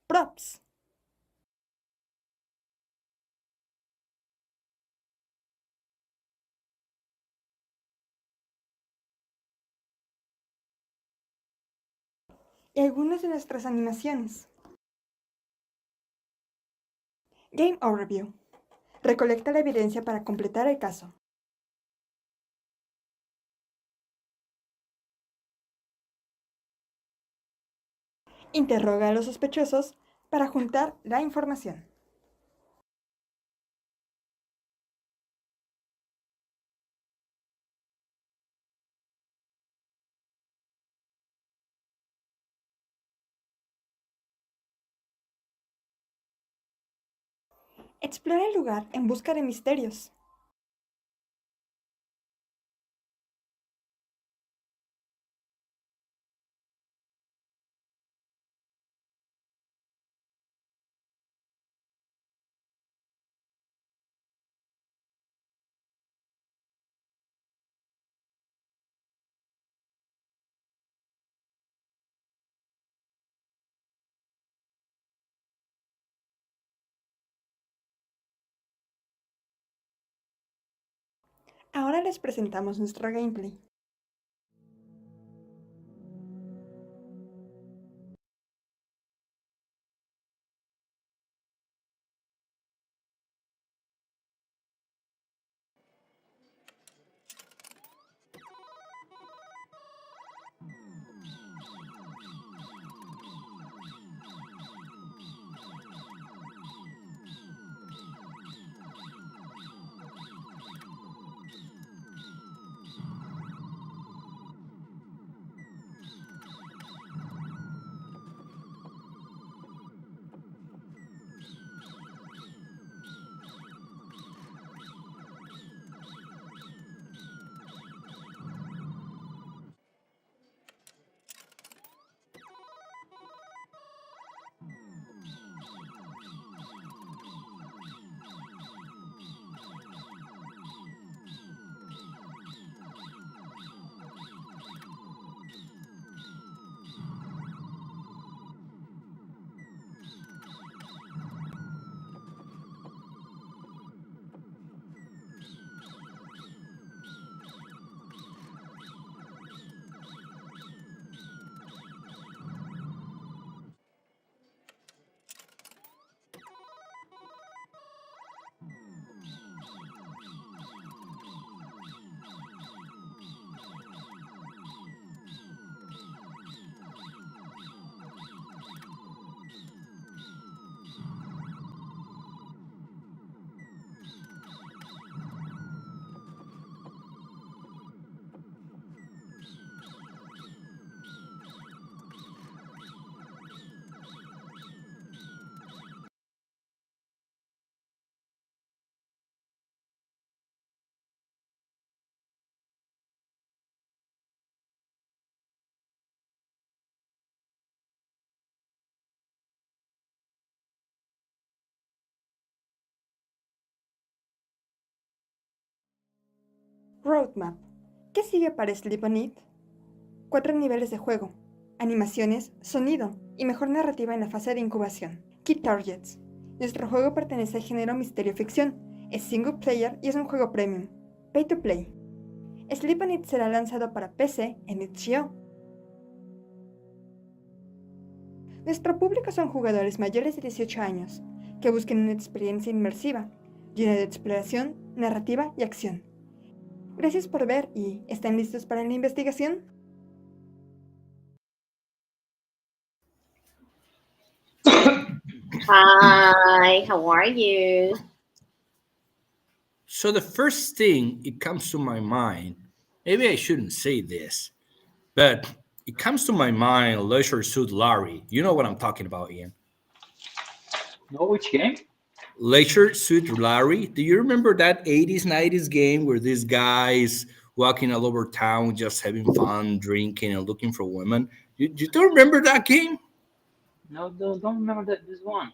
S6: props, y algunas de nuestras animaciones. Game Overview. Recolecta la evidencia para completar el caso. Interroga a los sospechosos para juntar la información. Explora el lugar en busca de misterios. Ahora les presentamos nuestro gameplay. Roadmap. ¿Qué sigue para Sleep on It? 4 niveles de juego, animaciones, sonido y mejor narrativa en la fase de incubación. Key Targets. Nuestro juego pertenece al género misterio ficción, es single player y es un juego premium. Pay to play. Sleep on It será lanzado para PC en itch.io. Nuestro público son jugadores mayores de 18 años, que busquen una experiencia inmersiva, lleno de exploración, narrativa y acción. Gracias por ver y ¿están listos para la investigación?
S1: Hi, how are you?
S2: So the first thing it comes to my mind, maybe I shouldn't say this, but it comes to my mind Leisure Suit Larry. You know what I'm talking about, Ian.
S3: No, which game?
S2: Leisure Suit Larry. Do you remember that 80s, 90s game where these guys walking all over town just having fun, drinking, and looking for women? You don't remember that game?
S3: No, don't remember this one.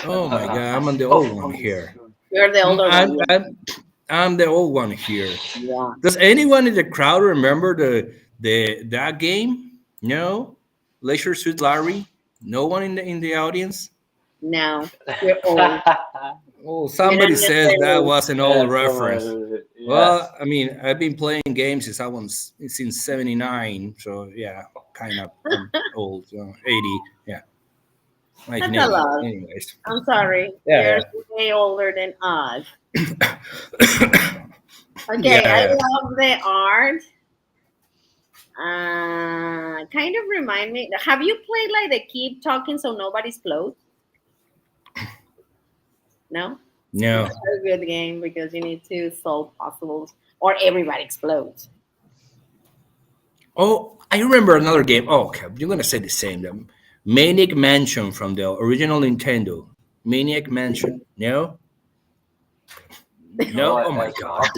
S2: Oh my God, I'm on the old one
S3: Oh,
S2: here.
S3: sure.
S1: You're the older
S2: I'm,
S1: one.
S2: I'm, I'm the old one here.
S1: Yeah.
S2: Does anyone in the crowd remember that game? No, Leisure Suit Larry. No one in the audience.
S1: No, you're old.
S2: Oh,
S1: You're not
S2: somebody says that
S1: necessarily.
S2: was an old
S3: Yes,
S2: reference.
S3: yes.
S2: Well, I mean, I've been playing games since '79, so yeah, kind of old. 80, yeah,
S1: That's a
S2: 1980.
S1: lot.
S2: Anyways,
S1: I'm sorry.
S2: yeah,
S1: You're way older than us.
S2: yeah,
S1: Okay, I
S2: yeah.
S1: love the art. Kind of remind me. Have you played like the keep talking so nobody explodes? No,
S2: No.
S1: it's a very good game because you need to solve puzzles or everybody explodes.
S2: Oh, I remember another game. Oh, okay, you're gonna say the same. The Maniac Mansion from the original Nintendo. Maniac Mansion. No,
S3: No,
S2: no. Oh my
S3: as
S2: God.
S3: well.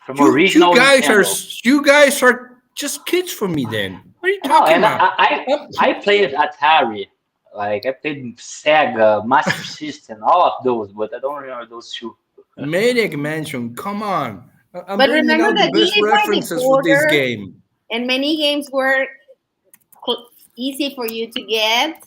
S3: From
S2: You
S3: original
S2: guys are
S3: Nintendo.
S2: you guys are just kids for me then. What are you
S3: No,
S2: talking
S3: and
S2: about?
S3: I played Atari. Like I played Sega, Master System, all of those, but I don't remember those two.
S2: Maniac Mansion, come on. I'm
S1: But
S2: bringing
S1: remember
S2: out the
S1: that you
S2: best
S1: need like
S2: references for this
S1: decoder,
S2: game.
S1: and many games were easy for you to get,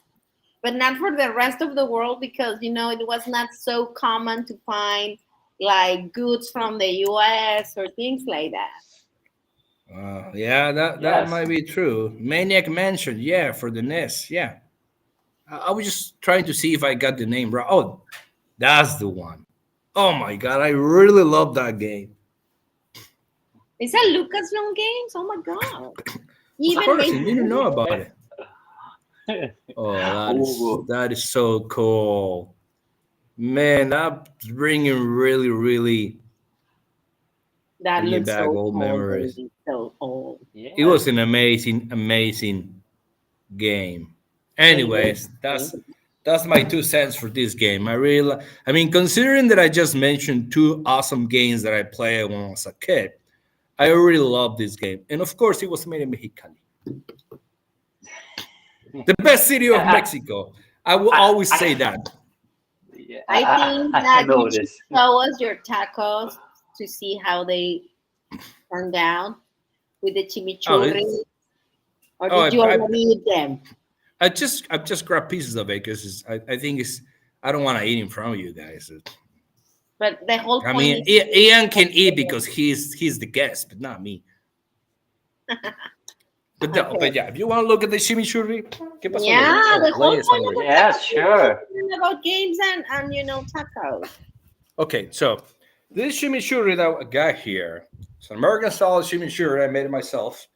S1: but not for the rest of the world because it was not so common to find like goods from the US or things like that.
S2: Yeah, that
S3: Yes.
S2: might be true. Maniac Mansion, yeah, for the NES, yeah. I was just trying to see if I got the name right. Oh, that's the one. Oh my God, I really love that game.
S1: Is that Lucasfilm Games? Oh my god! You
S2: Of
S1: even
S2: course,
S1: made
S2: I didn't know about it. Oh,
S3: Ooh,
S2: that is so cool, man. That's bringing really
S1: that
S2: bringing
S1: looks
S2: back
S1: so
S2: old
S1: old,
S2: memories.
S1: baby, so old.
S2: It was
S3: yes.
S2: an amazing game.
S1: It is.
S2: Anyways, that's my 2 cents for this game. I mean, considering that I just mentioned two awesome games that I played when I was a kid, I really love this game. And of course, it was made in Mexicano, the best city of
S3: I,
S2: Mexico. I will
S3: I,
S2: always say
S3: I,
S2: that.
S3: yeah,
S1: I think
S3: I
S1: that you
S3: know
S1: should
S3: this.
S1: show us your tacos to see how they turned out with the
S2: Oh,
S1: chimichurri, or
S2: oh,
S1: did you already eat them?
S2: I just grabbed pieces of it because I think I don't want to eat in front of you guys.
S1: But the whole
S2: I
S1: point
S2: mean,
S1: is to eat
S2: Ian can eat
S1: them.
S2: because he's the guest, but not me. But
S1: Okay.
S2: yeah, if you want to look at the chimichurri, ¿qué pasó, Lady?
S1: Yeah,
S2: Oh,
S1: the whole
S2: Lady is
S1: point of
S2: hungry.
S1: the
S3: Yes,
S1: tacos is
S3: sure.
S1: about games and tacos.
S2: Okay, so this chimichurri that I got here, it's an American style chimichurri. I made it myself.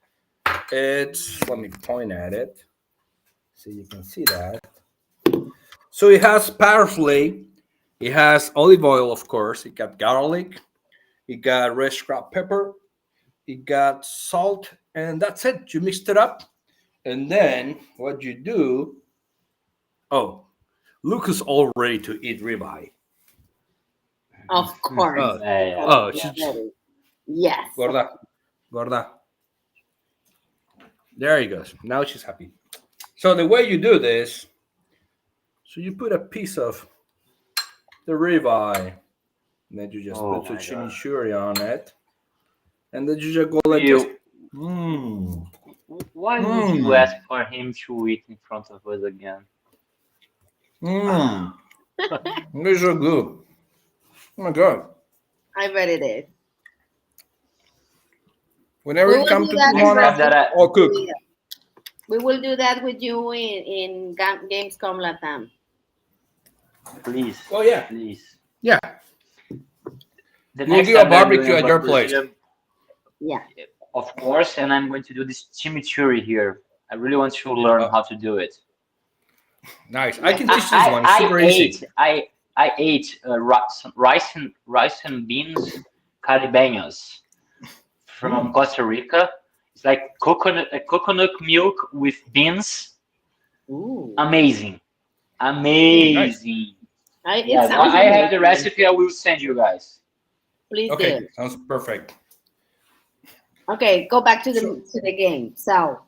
S2: Let me point at it so you can see that. So it has parsley, it has olive oil, of course, it got garlic, it got red scrap pepper, it got salt, and that's it. You mixed it up, and then what you do, oh, Lucas all ready to eat ribeye.
S1: Of course,
S2: Oh,
S3: Yeah.
S1: because
S2: oh,
S1: we are ready. Yes.
S2: gorda, gorda. There he goes. Now she's happy. So the way you do this, so you put a piece of the ribeye, and then you just
S3: Oh
S2: put some
S3: my God.
S2: chimichurri on it, and then you just go like this.
S3: You,
S2: Mmm,
S3: why would you
S2: mmm,
S3: ask for him to eat in front of us again?
S2: mmm. These are good. Oh my god!
S1: I bet it is.
S2: Whenever
S1: We
S2: you
S1: will
S2: come
S1: do
S2: to
S1: that in
S3: Except
S2: Tijuana,
S3: that
S1: Brazil.
S2: I'll cook.
S1: We will do that with you in Gamescom Latam.
S3: Please,
S2: Oh yeah,
S3: please.
S2: yeah.
S3: The
S2: We'll
S3: next
S2: do a
S3: time that I'm doing
S2: barbecue at your
S3: about
S2: place.
S3: Brazil,
S1: Yeah.
S3: of course, and I'm going to do this chimichurri here. I really want to learn
S2: Uh,
S3: how to do it.
S2: nice. I
S1: Yeah.
S2: can teach this one. It's super easy.
S3: I ate rice and beans caribeños from
S2: Mm,
S3: Costa Rica. It's like coconut milk with beans.
S1: Ooh.
S3: Amazing,
S2: nice.
S3: amazing.
S1: It
S3: Yes,
S1: sounds
S3: I have the
S1: amazing.
S3: recipe. I will send you guys.
S1: Please
S2: Okay,
S1: do.
S2: sounds perfect.
S1: Okay, go back to the
S2: So
S1: game. So,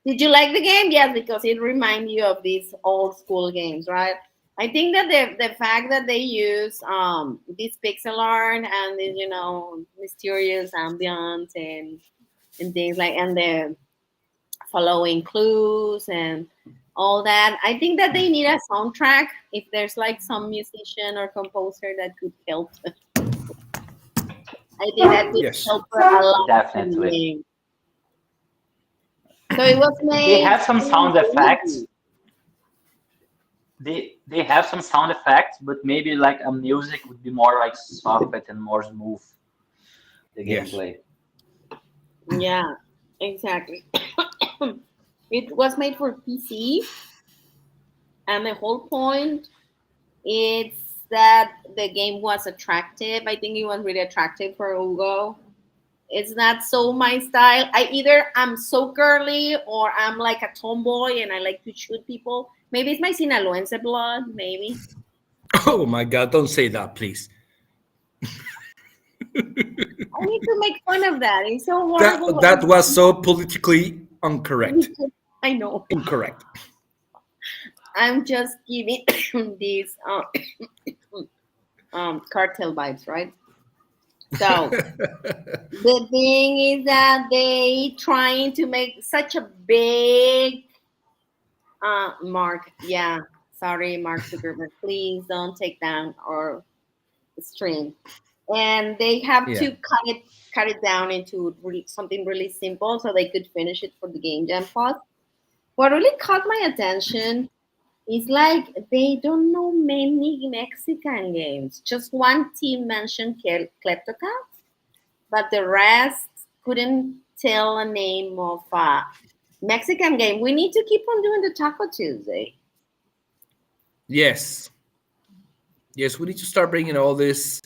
S1: did you like the game? Yes, because it reminds you of these old school games, right? I think that the fact that they use this pixel art and this, mysterious ambience and things like and the following clues and all that. I think that they need a soundtrack. If there's like some musician or composer that could help, I think that could
S2: yes,
S1: help a lot in the
S3: Definitely.
S1: game. So it was
S3: They
S1: made
S3: have some sound effects. They have some sound effects, but maybe like a music would be more like soft and more smooth the
S2: yes.
S3: gameplay.
S1: Yeah, exactly. It was made for PC, and the whole point is that the game was attractive. I think it was really attractive for Hugo. It's not so my style. I'm so girly or I'm like a tomboy and I like to shoot people. Maybe it's my Sinaloense blood, maybe.
S2: Oh my God! Don't say that, please.
S1: I need to make fun of that. It's so
S2: That
S1: horrible.
S2: that was so politically incorrect.
S1: I know.
S2: Incorrect.
S1: I'm just giving these cartel vibes, right? So the thing is that they trying to make such a big Mark. Yeah, sorry, Mark Zuckerberg. Please don't take down our stream. And they have
S2: Yeah.
S1: to cut it down into something really simple so they could finish it for the Game Jam Plus. What really caught my attention is like they don't know many Mexican games. Just one team mentioned Kleptocats, but the rest couldn't tell a name of a Mexican game. We need to keep on doing the Taco Tuesday.
S2: Yes. Yes. We need to start bringing all this.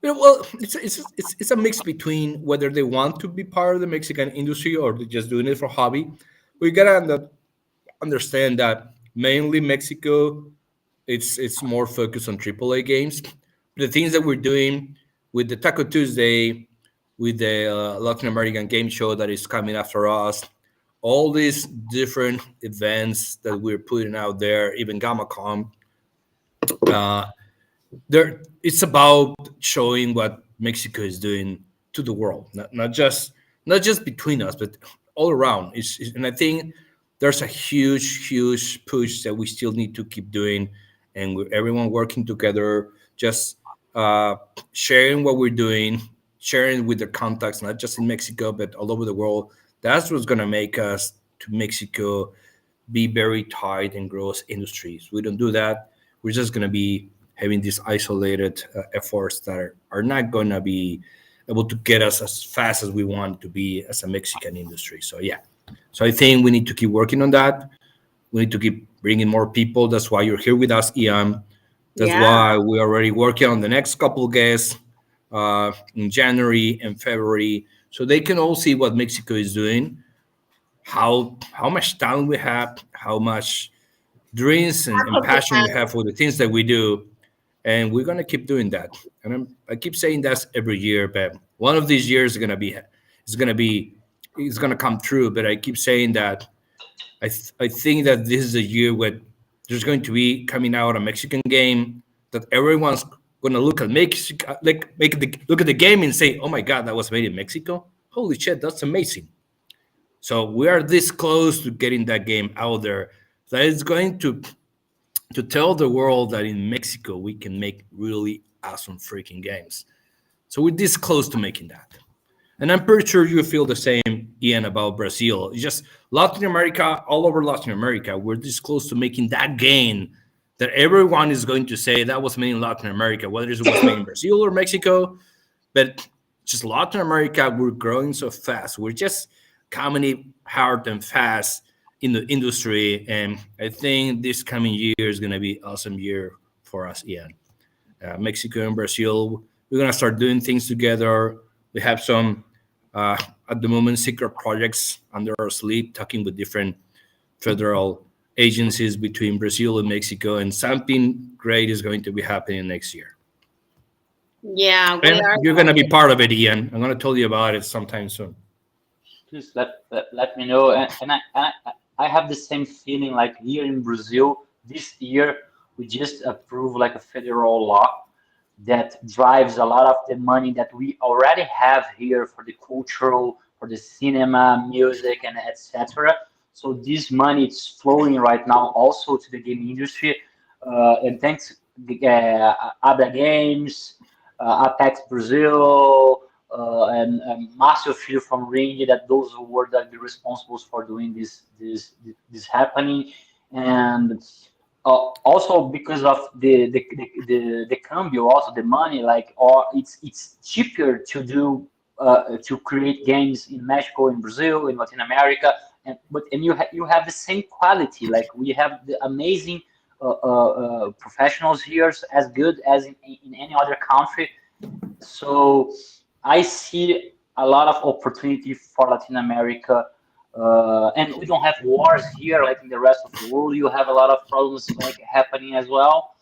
S2: Well, it's a mix between whether they want to be part of the Mexican industry or they're just doing it for hobby. We gotta understand that mainly Mexico, it's more focused on AAA games. The things that we're doing with the Taco Tuesday, with the Latin American game show that is coming after us, all these different events that we're putting out there, even GammaCon, uh, there it's about showing what Mexico is doing to the world, not just between us, but all around. And I think there's a huge push that we still need to keep doing, and with everyone working together, just uh, sharing what we're doing, sharing with the contacts, not just in Mexico but all over the world. That's what's gonna make us to Mexico be very tight and gross industries. We don't do that. We're just going to be having these isolated efforts that are not going to be able to get us as fast as we want to be as a Mexican industry. So, yeah. So I think we need to keep working on that. We need to keep bringing more people. That's why you're here with us, Ian. That's
S1: Yeah.
S2: why we're already working on the next couple guests in January and February, so they can all see what Mexico is doing, how much talent we have, how much dreams and passion we have for the things that we do, and we're gonna keep doing that. And I keep saying that every year, but one of these years is gonna come true. But I keep saying that I think that this is a year where there's going to be coming out a Mexican game that everyone's gonna look at Mexico, like look at the game and say, "Oh my God, that was made in Mexico! Holy shit, that's amazing!" So we are this close to getting that game out there that is going to tell the world that in Mexico we can make really awesome freaking games. So we're this close to making that. And I'm pretty sure you feel the same, Ian, about Brazil. It's just Latin America, all over Latin America, we're this close to making that game that everyone is going to say that was made in Latin America, whether it was made in Brazil or Mexico. But just Latin America, we're growing so fast. We're just coming hard and fast in the industry. And I think this coming year is going to be an awesome year for us, Ian. Mexico and Brazil, we're going to start doing things together. We have some, at the moment, secret projects under our sleeve, talking with different federal agencies between Brazil and Mexico, and something great is going to be happening next year.
S1: Yeah, we
S2: And
S1: are.
S2: you're going to be part of it, Ian. I'm going to tell you about it sometime soon.
S3: Please let me know. And I have the same feeling like here in Brazil this year we just approved like a federal law that drives a lot of the money that we already have here for the cultural, for the cinema, music, and etc. So this money is flowing right now also to the game industry, and thanks Abra Games, Apex Brazil, and Márcio Filho from Ring, that those who were the responsibles for doing this happening, and also because of the cambio, also the money, like, or it's cheaper to do to create games in Mexico, in Brazil, in Latin America, and you have the same quality. Like we have the amazing professionals here, as good as in any other country. So I see a lot of opportunity for Latin America, and we don't have wars here like in the rest of the world. You have a lot of problems like happening as well.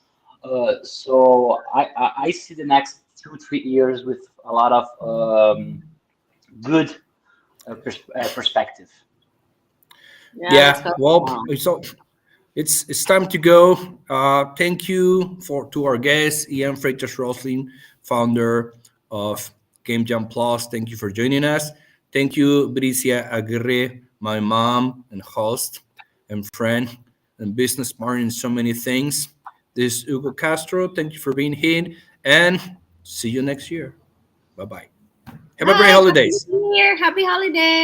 S3: So I see the next 2 3 years with a lot of good perspective.
S1: Yeah, let's
S2: Yeah,
S1: go.
S2: well, so it's time to go. Thank you to our guest, Ian Freitas Rosling, founder of Game Jam Plus. Thank you for joining us. Thank you, Bricia Aguirre, my mom and host and friend and business partner in so many things. This is Hugo Castro. Thank you for being here, and see you next year. Bye bye. Have a great
S1: Bye. Happy
S2: holidays.
S1: New Year. Happy holidays.